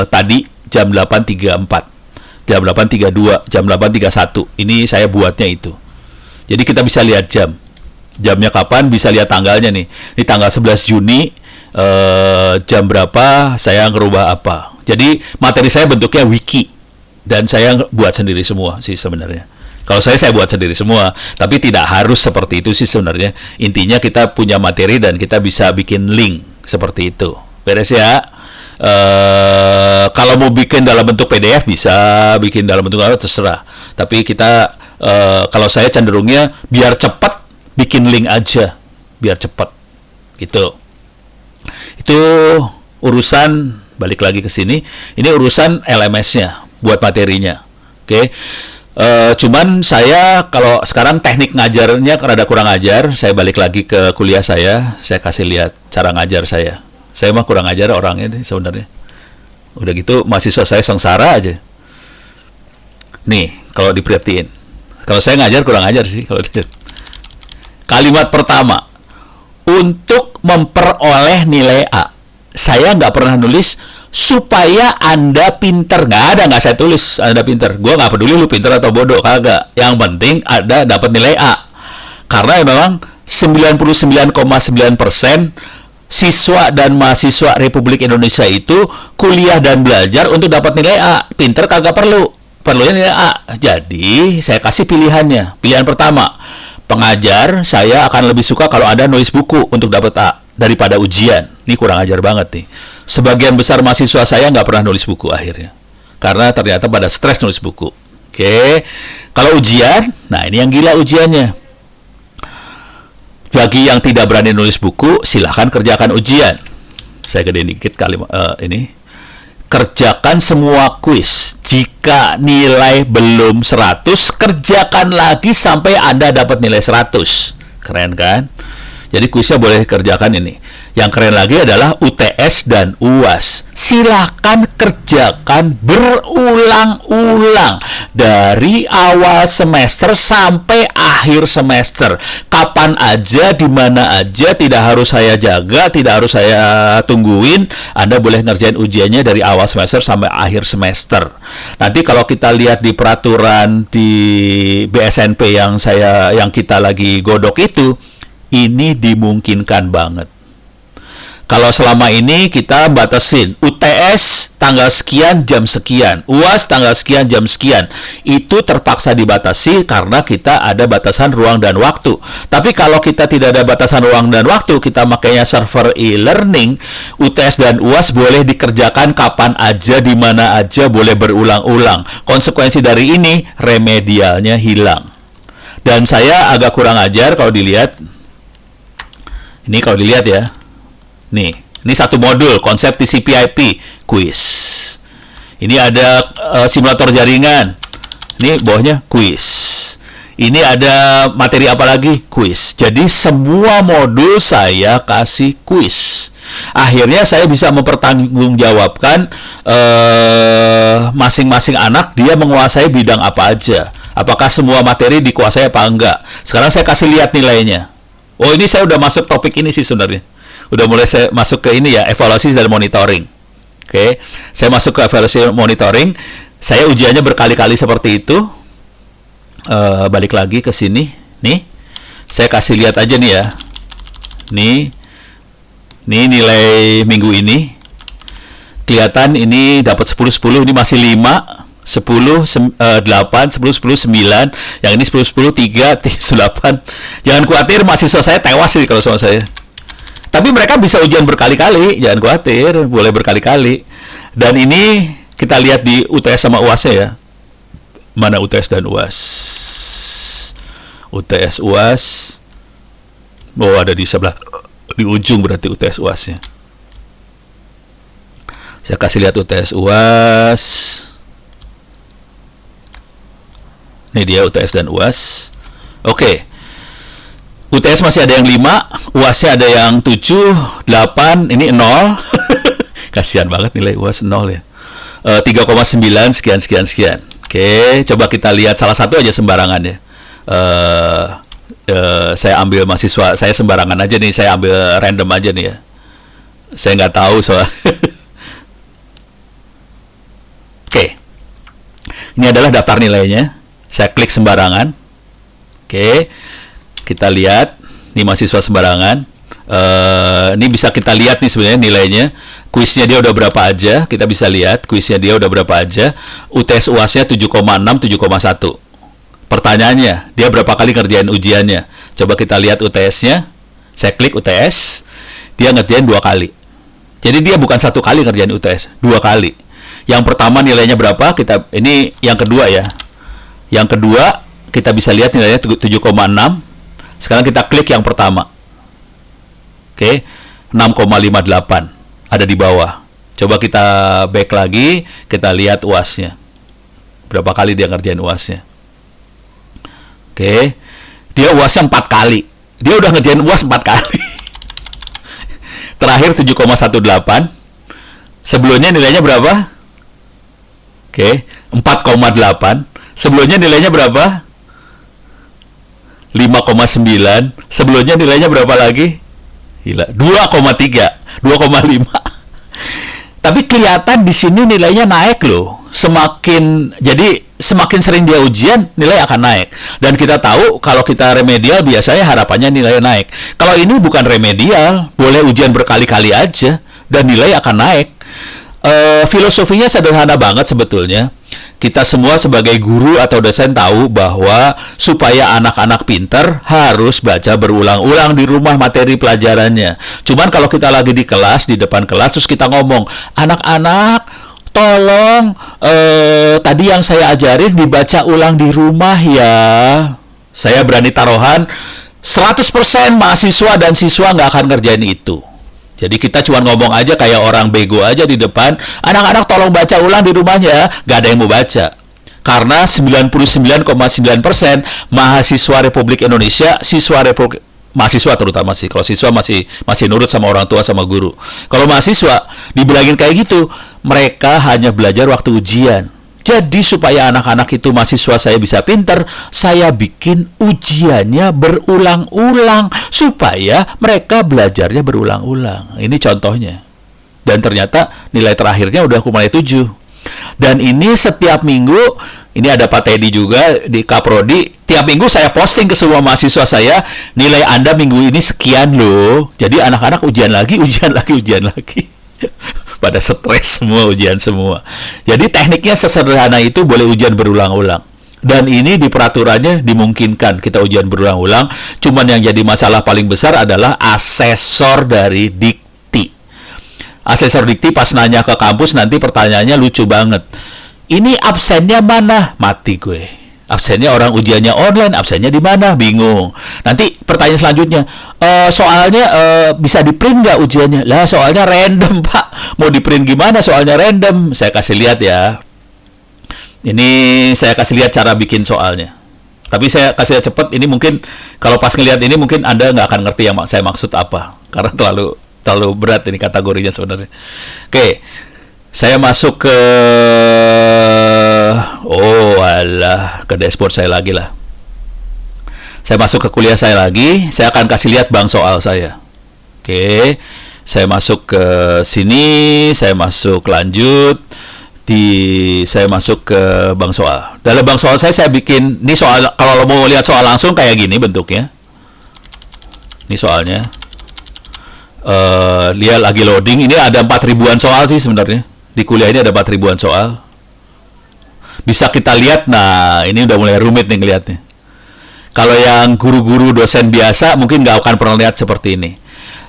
tadi jam 8.34, jam 8.32, jam 8.31. Ini saya buatnya itu. Jadi kita bisa lihat jamnya kapan, bisa lihat tanggalnya nih. Ini tanggal 11 Juni, jam berapa, saya ngerubah apa. Jadi materi saya bentuknya wiki, dan saya buat sendiri semua sih sebenarnya. Kalau saya buat sendiri semua, tapi tidak harus seperti itu sih sebenarnya. Intinya kita punya materi dan kita bisa bikin link. Seperti itu, beres ya. Kalau mau bikin dalam bentuk PDF bisa, bikin dalam bentuk apa terserah. Tapi kita, kalau saya cenderungnya biar cepat, bikin link aja, biar cepat, gitu. Itu urusan, balik lagi ke sini. Ini urusan LMS-nya, buat materinya, oke. Cuman saya kalau sekarang teknik ngajarnya rada kurang ajar, saya balik lagi ke kuliah saya kasih lihat cara ngajar saya. Saya mah kurang ajar orangnya deh sebenarnya. Udah gitu mahasiswa saya sengsara aja. Nih, kalau diperhatiin. Kalau saya ngajar kurang ajar sih kalau dilihat. Kalimat pertama, untuk memperoleh nilai A. Saya nggak pernah nulis supaya Anda pinter. Nggak saya tulis Anda pinter. Gua nggak peduli lu pinter atau bodoh, kagak. Yang penting ada dapat nilai A. Karena memang 99,9% siswa dan mahasiswa Republik Indonesia itu kuliah dan belajar untuk dapat nilai A. Pinter kagak perlu. Perlunya nilai A. Jadi saya kasih pilihannya. Pilihan pertama, pengajar saya akan lebih suka kalau Anda nulis buku untuk dapat A daripada ujian. Ini kurang ajar banget nih. Sebagian besar mahasiswa saya nggak pernah nulis buku akhirnya. Karena ternyata pada stres nulis buku. Oke. Kalau ujian, nah ini yang gila ujiannya. Bagi yang tidak berani nulis buku, silahkan kerjakan ujian. Saya gedein dikit kalimat ini. Kerjakan semua kuis. Jika nilai belum 100, kerjakan lagi sampai Anda dapat nilai 100. Keren kan? Jadi kuisnya boleh kerjakan ini. Yang keren lagi adalah UTS dan UAS. Silakan kerjakan berulang-ulang dari awal semester sampai akhir semester. Kapan aja, di mana aja, tidak harus saya jaga, tidak harus saya tungguin. Anda boleh ngerjain ujiannya dari awal semester sampai akhir semester. Nanti kalau kita lihat di peraturan di BSNP yang kita lagi godok itu, ini dimungkinkan banget. Kalau selama ini kita batasin UTS tanggal sekian jam sekian, UAS tanggal sekian jam sekian, itu terpaksa dibatasi karena kita ada batasan ruang dan waktu. Tapi kalau kita tidak ada batasan ruang dan waktu, kita makanya server e-learning, UTS dan UAS boleh dikerjakan kapan aja, di mana aja, boleh berulang-ulang. Konsekuensi dari ini, remedialnya hilang. Dan saya agak kurang ajar kalau dilihat. Ini kalau dilihat ya. Nih, ini satu modul konsep TCP/IP quiz. Ini ada simulator jaringan. Ini bawahnya quiz. Ini ada materi apa lagi? Quiz. Jadi semua modul saya kasih quiz. Akhirnya saya bisa mempertanggungjawabkan masing-masing anak dia menguasai bidang apa aja. Apakah semua materi dikuasai apa enggak? Sekarang saya kasih lihat nilainya. Oh, ini saya udah masuk topik ini sih sebenarnya. Udah mulai saya masuk ke ini ya, evaluasi dan monitoring. Oke, saya masuk ke evaluasi monitoring. Saya ujiannya berkali-kali seperti itu. Balik lagi ke sini. Nih, saya kasih lihat aja nih ya. Nih nilai minggu ini. Kelihatan ini dapat 10-10, ini masih 5. 10, 8, 10, 10, 9. Yang ini 10, 10, 3, 8. Jangan khawatir, mahasiswa saya tewas sih kalau sama saya. Tapi mereka bisa ujian berkali-kali, jangan khawatir, boleh berkali-kali. Dan ini kita lihat di UTS sama UAS-nya ya. Mana UTS dan UAS? UTS, UAS. Oh, ada di sebelah, di ujung berarti UTS, UAS-nya. Saya kasih lihat UTS, UAS. Ini dia UTS dan UAS. Oke. UTS masih ada yang 5, UAS-nya ada yang 7, 8, ini 0. Kasihan banget nilai UAS 0 ya. 3,9 sekian. Oke, coba kita lihat salah satu aja sembarangan ya. Saya ambil mahasiswa, saya sembarangan aja nih, saya ambil random aja nih ya. Saya nggak tahu soal. Oke. Ini adalah daftar nilainya. Saya klik sembarangan. Oke. Kita lihat, ini mahasiswa sembarangan. Ini bisa kita lihat nih sebenarnya nilainya. Kuisnya dia udah berapa aja, kita bisa lihat kuisnya dia udah berapa aja. UTS UAS-nya 7,6, 7,1. Pertanyaannya, dia berapa kali kerjain ujiannya? Coba kita lihat UTS-nya. Saya klik UTS, dia ngerjain 2 kali. Jadi dia bukan 1 kali ngerjain UTS, 2 kali. Yang pertama nilainya berapa? Ini yang kedua ya. Yang kedua, kita bisa lihat nilainya 7,6. Sekarang kita klik yang pertama. Oke, 6,58 ada di bawah. Coba kita back lagi, kita lihat UAS-nya. Berapa kali dia ngerjain UAS-nya? Oke, dia UAS-nya 4 kali. Dia udah ngerjain UAS 4 kali. Terakhir 7,18. Sebelumnya nilainya berapa? Oke, 4,8. Sebelumnya nilainya berapa? 5,9. Sebelumnya nilainya berapa lagi? Gila, 2,3, 2,5. Tapi kelihatan di sini nilainya naik loh. Jadi semakin sering dia ujian, nilai akan naik. Dan kita tahu kalau kita remedial biasanya harapannya nilai naik. Kalau ini bukan remedial, boleh ujian berkali-kali aja dan nilai akan naik. Filosofinya sederhana banget sebetulnya. Kita semua sebagai guru atau dosen tahu bahwa supaya anak-anak pinter harus baca berulang-ulang di rumah materi pelajarannya. Cuman kalau kita lagi di kelas, di depan kelas, terus kita ngomong, anak-anak tolong tadi yang saya ajarin dibaca ulang di rumah ya. Saya berani taruhan 100% mahasiswa dan siswa nggak akan ngerjain itu. Jadi kita cuma ngomong aja kayak orang bego aja di depan, anak-anak tolong baca ulang di rumahnya, nggak ada yang mau baca. Karena 99,9% mahasiswa Republik Indonesia, siswa mahasiswa terutama sih. Kalau siswa masih masih nurut sama orang tua sama guru. Kalau mahasiswa dibilangin kayak gitu, mereka hanya belajar waktu ujian. Jadi supaya anak-anak itu mahasiswa saya bisa pinter, saya bikin ujiannya berulang-ulang supaya mereka belajarnya berulang-ulang. Ini contohnya. Dan ternyata nilai terakhirnya udah mulai 7. Dan ini setiap minggu, ini ada Pak Teddy juga di Kaprodi, tiap minggu saya posting ke semua mahasiswa saya, nilai Anda minggu ini sekian loh. Jadi anak-anak ujian lagi, ujian lagi, ujian lagi. Pada stres semua, ujian semua. Jadi tekniknya sesederhana itu, boleh ujian berulang-ulang. Dan ini di peraturannya dimungkinkan kita ujian berulang-ulang. Cuman yang jadi masalah paling besar adalah asesor dari dikti. Asesor dikti pas nanya ke kampus nanti pertanyaannya lucu banget. Ini absennya mana? Mati gue. Absennya orang ujiannya online, absennya di mana? Bingung. Nanti pertanyaan selanjutnya, soalnya bisa di print nggak ujiannya? Lah soalnya random Pak, mau di print gimana? Soalnya random. Saya kasih lihat ya. Ini saya kasih lihat cara bikin soalnya. Tapi saya kasih lihat cepet. Ini mungkin kalau pas ngelihat ini mungkin Anda nggak akan ngerti yang saya maksud apa, karena terlalu berat ini kategorinya sebenarnya. Oke. Saya masuk ke ke dashboard saya lagi lah. Saya masuk ke kuliah saya lagi, saya akan kasih lihat bank soal saya. Oke. Saya masuk ke sini, saya masuk lanjut saya masuk ke bank soal. Dalam bank soal saya bikin ini soal, kalau mau lihat soal langsung kayak gini bentuknya. Ini soalnya. Lihat lagi loading, ini ada 4.000-an soal sih sebenarnya. Di kuliah ini ada 4.000-an soal. Bisa kita lihat, nah ini udah mulai rumit nih ngeliatnya. Kalau yang guru-guru dosen biasa mungkin nggak akan pernah lihat seperti ini.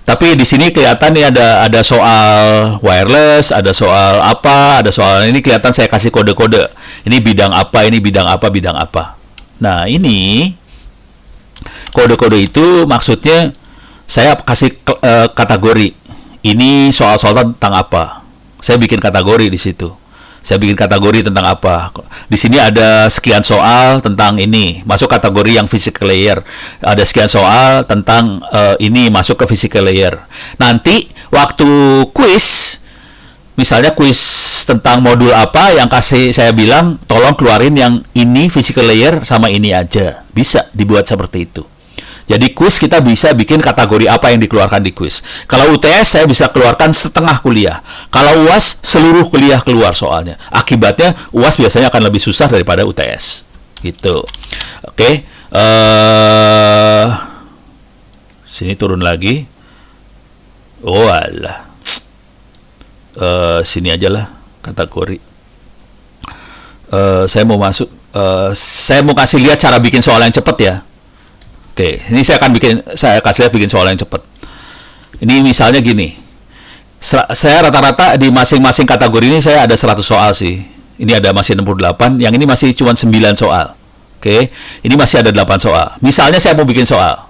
Tapi di sini kelihatan nih ada soal wireless, ada soal apa, ada soal ini kelihatan saya kasih kode-kode. Ini bidang apa, ini bidang apa, bidang apa. Nah ini kode-kode itu maksudnya saya kasih kategori. Ini soal-soal tentang apa. Saya bikin kategori di situ. Saya bikin kategori tentang apa. Di sini ada sekian soal tentang ini, masuk kategori yang physical layer. Ada sekian soal tentang ini, masuk ke physical layer. Nanti waktu quiz, misalnya quiz tentang modul apa, yang kasih saya bilang, tolong keluarin yang ini physical layer sama ini aja. Bisa dibuat seperti itu. Jadi quiz kita bisa bikin kategori apa yang dikeluarkan di quiz. Kalau UTS saya bisa keluarkan setengah kuliah. Kalau UAS seluruh kuliah keluar soalnya. Akibatnya UAS biasanya akan lebih susah daripada UTS. Gitu. Oke. Sini turun lagi. Oh alah. Sini aja lah kategori. Saya mau masuk. Saya mau kasih lihat cara bikin soal yang cepat ya. Oke, ini saya kasih lihat bikin soal yang cepat. Ini misalnya gini. Saya rata-rata di masing-masing kategori ini saya ada 100 soal sih. Ini ada masih 68, yang ini masih cuma 9 soal. Oke, ini masih ada 8 soal. Misalnya saya mau bikin soal.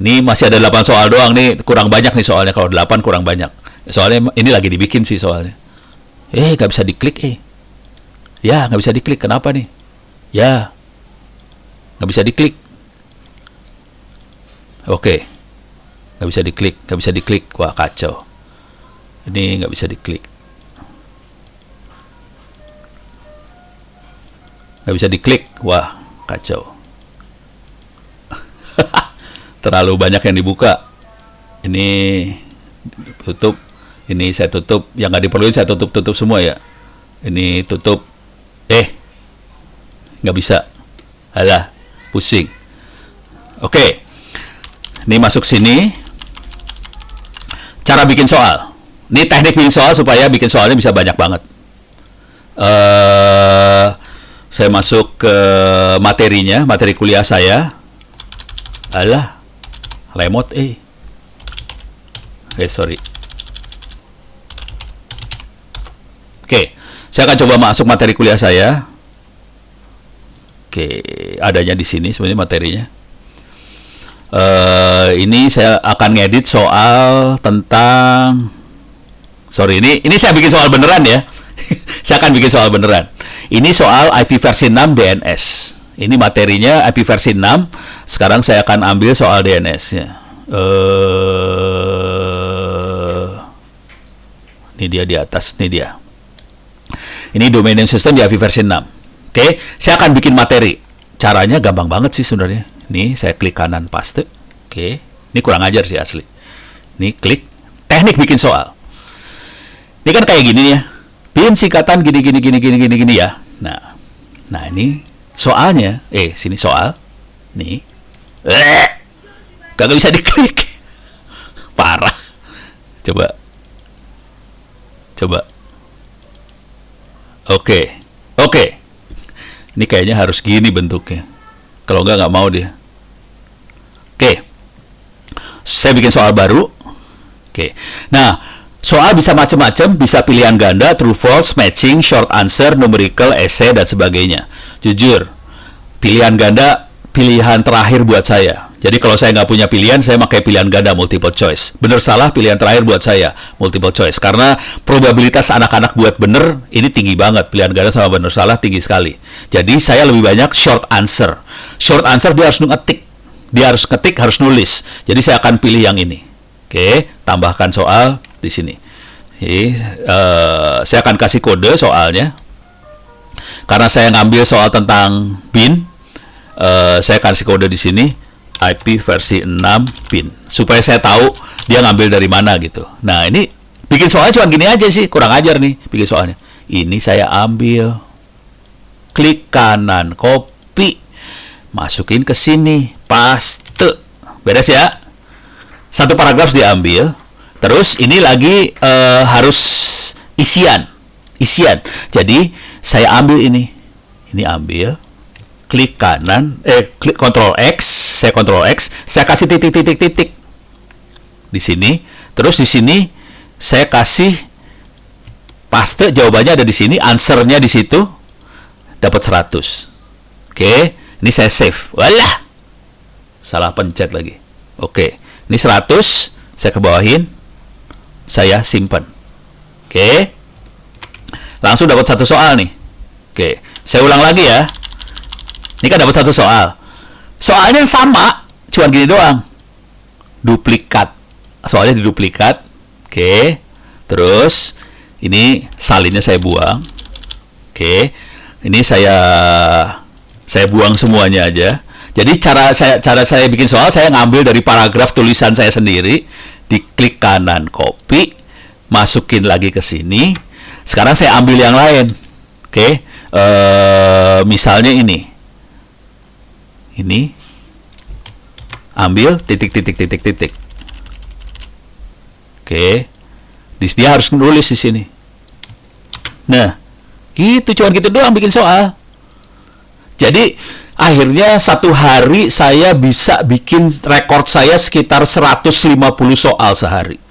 Ini masih ada 8 soal doang nih, kurang banyak nih soalnya. Kalau 8 kurang banyak. Soalnya ini lagi dibikin sih soalnya. Nggak bisa diklik Ya, nggak bisa diklik. Kenapa nih? Ya, nggak bisa diklik. Oke, nggak bisa diklik, wah kacau. Ini nggak bisa diklik, wah kacau. Terlalu banyak yang dibuka. Ini tutup, ini saya tutup, yang nggak diperluin saya tutup semua ya. Ini tutup, nggak bisa, alah, pusing. Oke. Ini masuk sini. Cara bikin soal. Ini teknik bikin soal supaya bikin soalnya bisa banyak banget. Saya masuk ke materinya, materi kuliah saya. Alah, lemot sorry. Oke, saya akan coba masuk materi kuliah saya. Oke, adanya di sini sebenarnya materinya. Ini saya akan ngedit soal tentang, ini saya bikin soal beneran ya. Saya akan bikin soal beneran. Ini soal IP versi 6 DNS Ini materinya IP versi 6. Sekarang saya akan ambil soal DNS-nya. Ini dia di atas, ini dia. Ini domain name system di IP versi 6. Oke, saya akan bikin materi. Caranya gampang banget sih sebenarnya. Nih, saya klik kanan paste. Oke, ini kurang ajar sih asli. Nih, klik teknik bikin soal. Ini kan kayak gini ya. Bikin singkatan gini ya. Nah ini soalnya. Sini soal. Nih. Kagak bisa diklik. Parah. Coba. Oke. Ini kayaknya harus gini bentuknya. Kalau nggak mau dia. Oke. Saya bikin soal baru. Oke. Nah, soal bisa macam-macam, bisa pilihan ganda, true false, matching, short answer, numerical, essay, dan sebagainya. Jujur, pilihan ganda pilihan terakhir buat saya. Jadi kalau saya nggak punya pilihan, saya pakai pilihan ganda multiple choice. Bener salah pilihan terakhir buat saya multiple choice. Karena probabilitas anak-anak buat bener ini tinggi banget. Pilihan ganda sama bener salah tinggi sekali. Jadi saya lebih banyak short answer. Short answer dia harus ngetik. Dia harus ketik, harus nulis. Jadi saya akan pilih yang ini. Oke, tambahkan soal di sini. Saya akan kasih kode soalnya. Karena saya ngambil soal tentang bin, saya kasih kode di sini. IP versi 6 pin supaya saya tahu dia ngambil dari mana gitu. Nah ini bikin soalnya cuma gini aja sih, kurang ajar nih bikin soalnya. Ini saya ambil, klik kanan, copy, masukin ke sini, paste, beres ya. Satu paragraf diambil, terus ini lagi harus isian. Jadi saya ambil ini ambil. Klik kanan, klik Ctrl X, saya kasih titik di sini, terus di sini saya kasih paste, jawabannya ada di sini, answernya di situ, dapat 100. Oke, ini saya save. Walah, salah pencet lagi. Oke, ini 100, saya kebawahin, saya simpan. Oke, langsung dapat satu soal nih. Oke, saya ulang lagi ya. Ini kan dapat satu soal. Soalnya sama, cuma gini doang. Duplikat. Soalnya diduplikat. Oke. Terus ini salinnya saya buang. Oke. Ini saya buang semuanya aja. Jadi cara saya bikin soal, saya ngambil dari paragraf tulisan saya sendiri, diklik kanan copy, masukin lagi ke sini. Sekarang saya ambil yang lain. Oke. Misalnya ini ambil titik. Oke, dia harus menulis di sini. Nah, cuman gitu doang bikin soal. Jadi akhirnya satu hari saya bisa bikin rekor saya sekitar 150 soal sehari.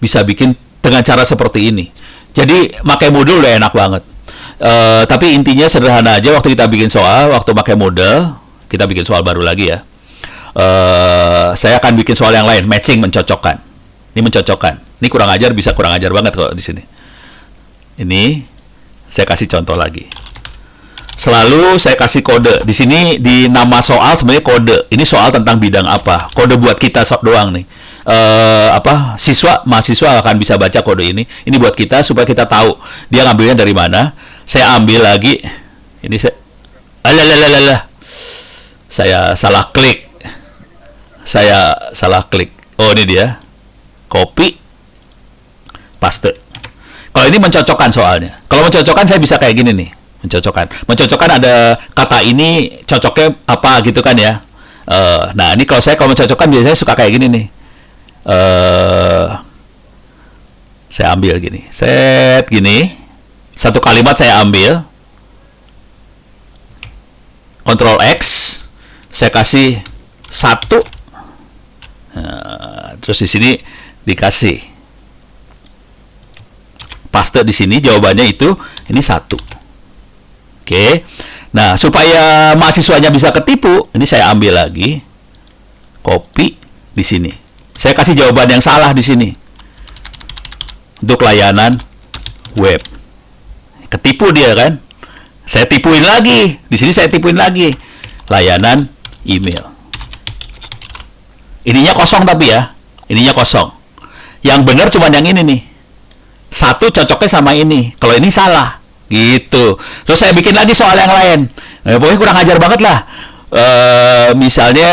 Bisa bikin dengan cara seperti ini. Jadi pakai modul udah enak banget. Tapi intinya sederhana aja. Waktu kita bikin soal, waktu pakai modal, kita bikin soal baru lagi ya. Saya akan bikin soal yang lain, matching, mencocokkan. Ini mencocokkan. Ini kurang ajar, bisa kurang ajar banget kalau di sini. Ini saya kasih contoh lagi. Selalu saya kasih kode. Di sini di nama soal sebenarnya kode. Ini soal tentang bidang apa? Kode buat kita doang nih. Mahasiswa akan bisa baca kode ini. Ini buat kita supaya kita tahu dia ngambilnya dari mana. Saya ambil lagi. Ini saya salah klik. Oh, ini dia. Copy, paste. Kalau ini mencocokkan soalnya. Kalau mencocokkan saya bisa kayak gini nih. Mencocokkan ada kata ini cocoknya apa gitu kan ya. Nah, ini kalau mencocokkan biasanya suka kayak gini nih. Saya ambil gini. Set gini. Satu kalimat saya ambil. Ctrl X. Saya kasih 1. Nah, terus di sini dikasih paste di sini jawabannya itu ini 1. Oke. Nah, supaya mahasiswanya bisa ketipu, ini saya ambil lagi. Copy di sini. Saya kasih jawaban yang salah di sini. Untuk layanan web. Ketipu dia kan? Saya tipuin lagi. Di sini saya tipuin lagi. Layanan email. Ininya kosong tapi ya. Ininya kosong. Yang benar cuma yang ini nih. Satu cocoknya sama ini. Kalau ini salah. Gitu. Terus saya bikin lagi soal yang lain. Pokoknya kurang ajar banget lah. Misalnya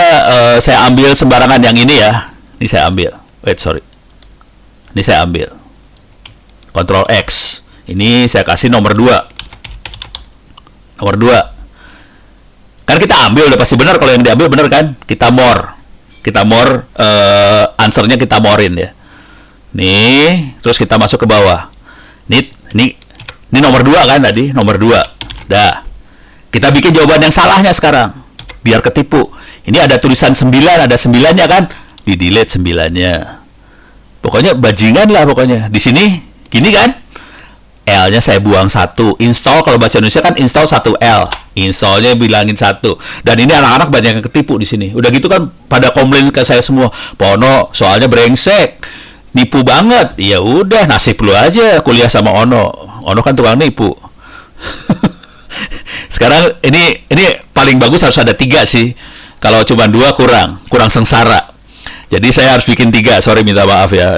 saya ambil sembarangan yang ini ya. Ini saya ambil. Sorry. Ini saya ambil. Ctrl X. Ini saya kasih nomor 2. Nomor 2. Kan kita ambil udah pasti benar, kalau yang diambil benar kan? Kita more. Answernya kita morein ya. Nih, terus kita masuk ke bawah. Ini nomor 2 kan tadi, nomor 2. Dah. Kita bikin jawaban yang salahnya sekarang. Biar ketipu. Ini ada tulisan 9, ada 9-nya kan? Di-delete 9-nya. Pokoknya bajingan lah pokoknya. Di sini gini kan? L-nya saya buang 1. Install kalau bahasa Indonesia kan install 1L. Installnya bilangin 1. Dan ini anak-anak banyak yang ketipu di sini. Udah gitu kan pada komplain ke saya semua. Pono, soalnya brengsek. Nipu banget. Ya udah, nasib lu aja kuliah sama Ono. Ono kan tukang nipu. Sekarang ini paling bagus harus ada 3 sih. Kalau cuma 2 kurang sengsara. Jadi saya harus bikin 3. Sorry, minta maaf ya.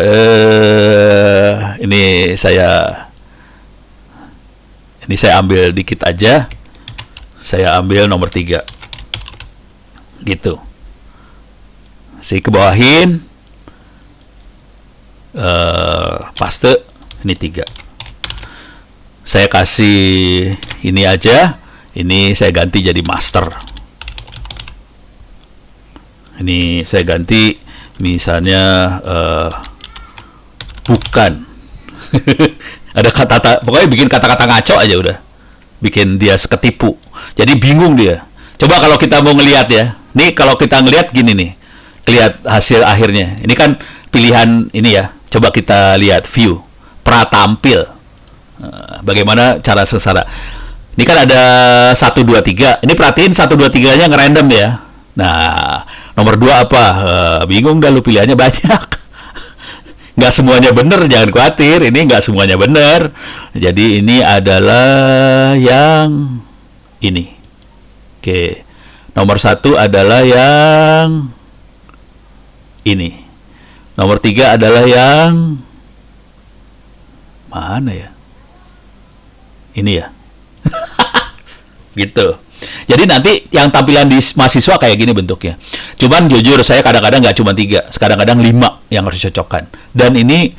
Ini saya ambil dikit aja. Saya ambil nomor 3. Gitu. Saya kebawahin. Paste. Ini 3. Saya kasih ini aja. Ini saya ganti jadi master. Ini saya ganti misalnya bukan. Ada kata-kata, pokoknya bikin kata-kata ngaco aja udah. Bikin dia ketipu. Jadi bingung dia. Coba kalau kita mau ngelihat ya. Nih kalau kita ngelihat gini nih. Lihat hasil akhirnya. Ini kan pilihan ini ya. Coba kita lihat view. Pratampil. Bagaimana cara sengsara. Ini kan ada 1, 2, 3. Ini perhatiin 1, 2, 3-nya ngerandom ya. Nah, nomor 2 apa? Bingung dah lu, pilihannya banyak. Nggak semuanya benar, jangan khawatir. Ini nggak semuanya benar. Jadi ini adalah yang ini. Oke. Nomor 1 adalah yang ini. Nomor 3 adalah yang mana ya? Ini ya. Gitu. Jadi nanti yang tampilan di mahasiswa kayak gini bentuknya. Cuman jujur saya kadang-kadang nggak cuma 3, kadang-kadang 5 yang harus dicocokkan. Dan ini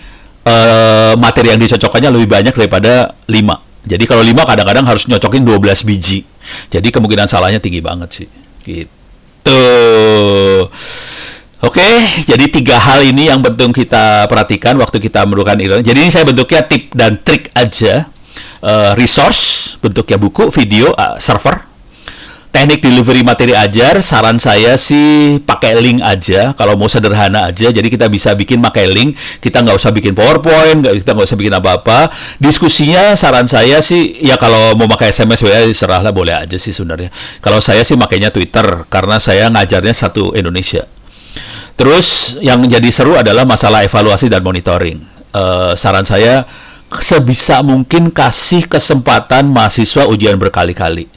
materi yang dicocokkannya lebih banyak daripada 5. Jadi kalau 5 kadang-kadang harus nyocokin 12 biji. Jadi kemungkinan salahnya tinggi banget sih. Gitu. Oke, jadi 3 hal ini yang penting kita perhatikan waktu kita memerlukan e-learning. Jadi ini saya bentuknya tip dan trik aja. Resource, bentuknya buku, video, server. Teknik delivery materi ajar, saran saya sih pakai link aja, kalau mau sederhana aja. Jadi kita bisa bikin pakai link, kita nggak usah bikin PowerPoint, kita nggak usah bikin apa-apa. Diskusinya saran saya sih, ya kalau mau pakai SMS, WA, serahlah, boleh aja sih sebenarnya. Kalau saya sih makainya Twitter, karena saya ngajarnya satu Indonesia. Terus yang jadi seru adalah masalah evaluasi dan monitoring. Saran saya, sebisa mungkin kasih kesempatan mahasiswa ujian berkali-kali.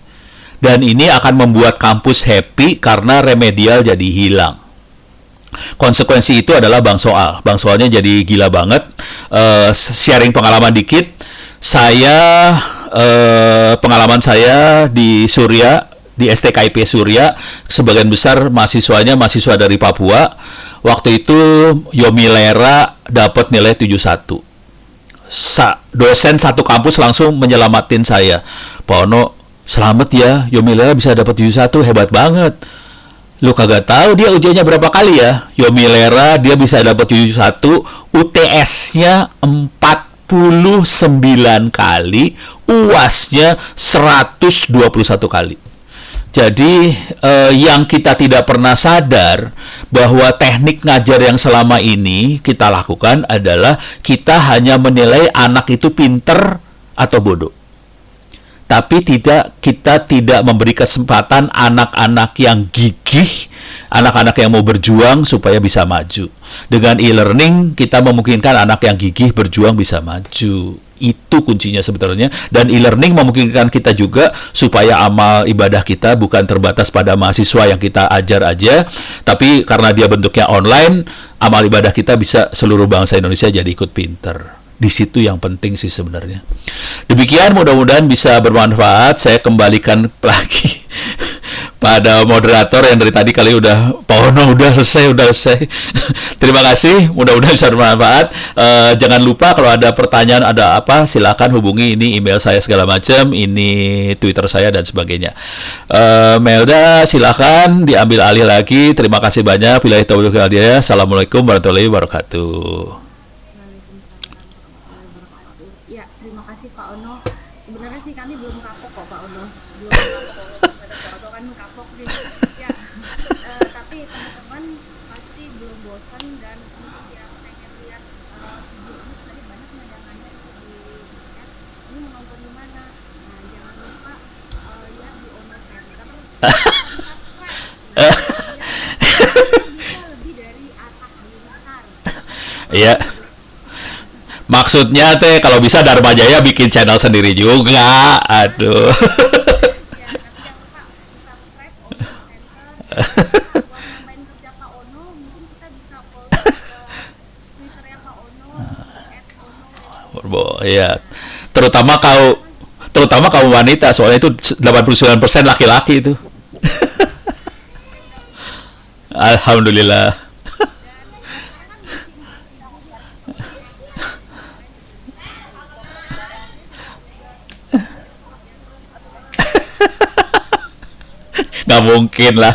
Dan ini akan membuat kampus happy karena remedial jadi hilang. Konsekuensi itu adalah bank soal. Bank soalnya jadi gila banget. Sharing pengalaman dikit. Saya, pengalaman saya di Surya, di STKIP Surya, sebagian besar mahasiswanya mahasiswa dari Papua. Waktu itu Yomilera dapat nilai 71. Dosen satu kampus langsung menyelamatin saya. Pak Ono, selamat ya, Yomilera bisa dapat 71, hebat banget. Lu kagak tahu dia ujiannya berapa kali ya? Yomilera dia bisa dapat 71, UTS-nya 49 kali, UAS-nya 121 kali. Jadi yang kita tidak pernah sadar bahwa teknik ngajar yang selama ini kita lakukan adalah kita hanya menilai anak itu pinter atau bodoh. tapi kita tidak memberi kesempatan anak-anak yang gigih, anak-anak yang mau berjuang supaya bisa maju. Dengan e-learning kita memungkinkan anak yang gigih berjuang bisa maju. Itu kuncinya sebetulnya. Dan e-learning memungkinkan kita juga supaya amal ibadah kita bukan terbatas pada mahasiswa yang kita ajar aja, tapi karena dia bentuknya online, amal ibadah kita bisa seluruh bangsa Indonesia jadi ikut pinter. Di situ yang penting sih sebenarnya. Demikian, mudah-mudahan bisa bermanfaat. Saya kembalikan lagi pada moderator yang dari tadi kali udah Pak Ono udah selesai. Terima kasih, mudah-mudahan bisa bermanfaat. Jangan lupa kalau ada pertanyaan, ada apa, silakan hubungi, ini email saya segala macam, ini Twitter saya dan sebagainya. Melda, silakan diambil alih lagi. Terima kasih banyak. Billahi taufiq wal hidayah. Assalamualaikum warahmatullahi wabarakatuh. Waalaikumsalam warahmatullahi wabarakatuh. Ya, terima kasih Pak Ono. Sebenarnya sih kami belum kapok kok Pak Ono. Belum kapok pada Pak Ono kan kapok nih. Ya, tapi teman-teman pasti belum bosan dan untuk yang pengen lihat video ini tadi banyak yang nanya di chat, ini menonton di mana? Nah, jangan lupa lihat di Ono Center dan subscribe. Nah, biar bisa lebih dari Atta Halilintar. Iya. Maksudnya teh kalau bisa Dharma Jaya bikin channel sendiri juga. Aduh. Ya, tapi jangan lupa subscribe Ono Center. Buat nambahin kerja Pak Ono, mungkin kita bisa follow Twitternya Pak Ono di @ono. Iya. Terutama kaum wanita, soalnya itu 89% laki-laki itu. Alhamdulillah. Dan saya kan masih undang-undang ya, Nggak mungkin lah.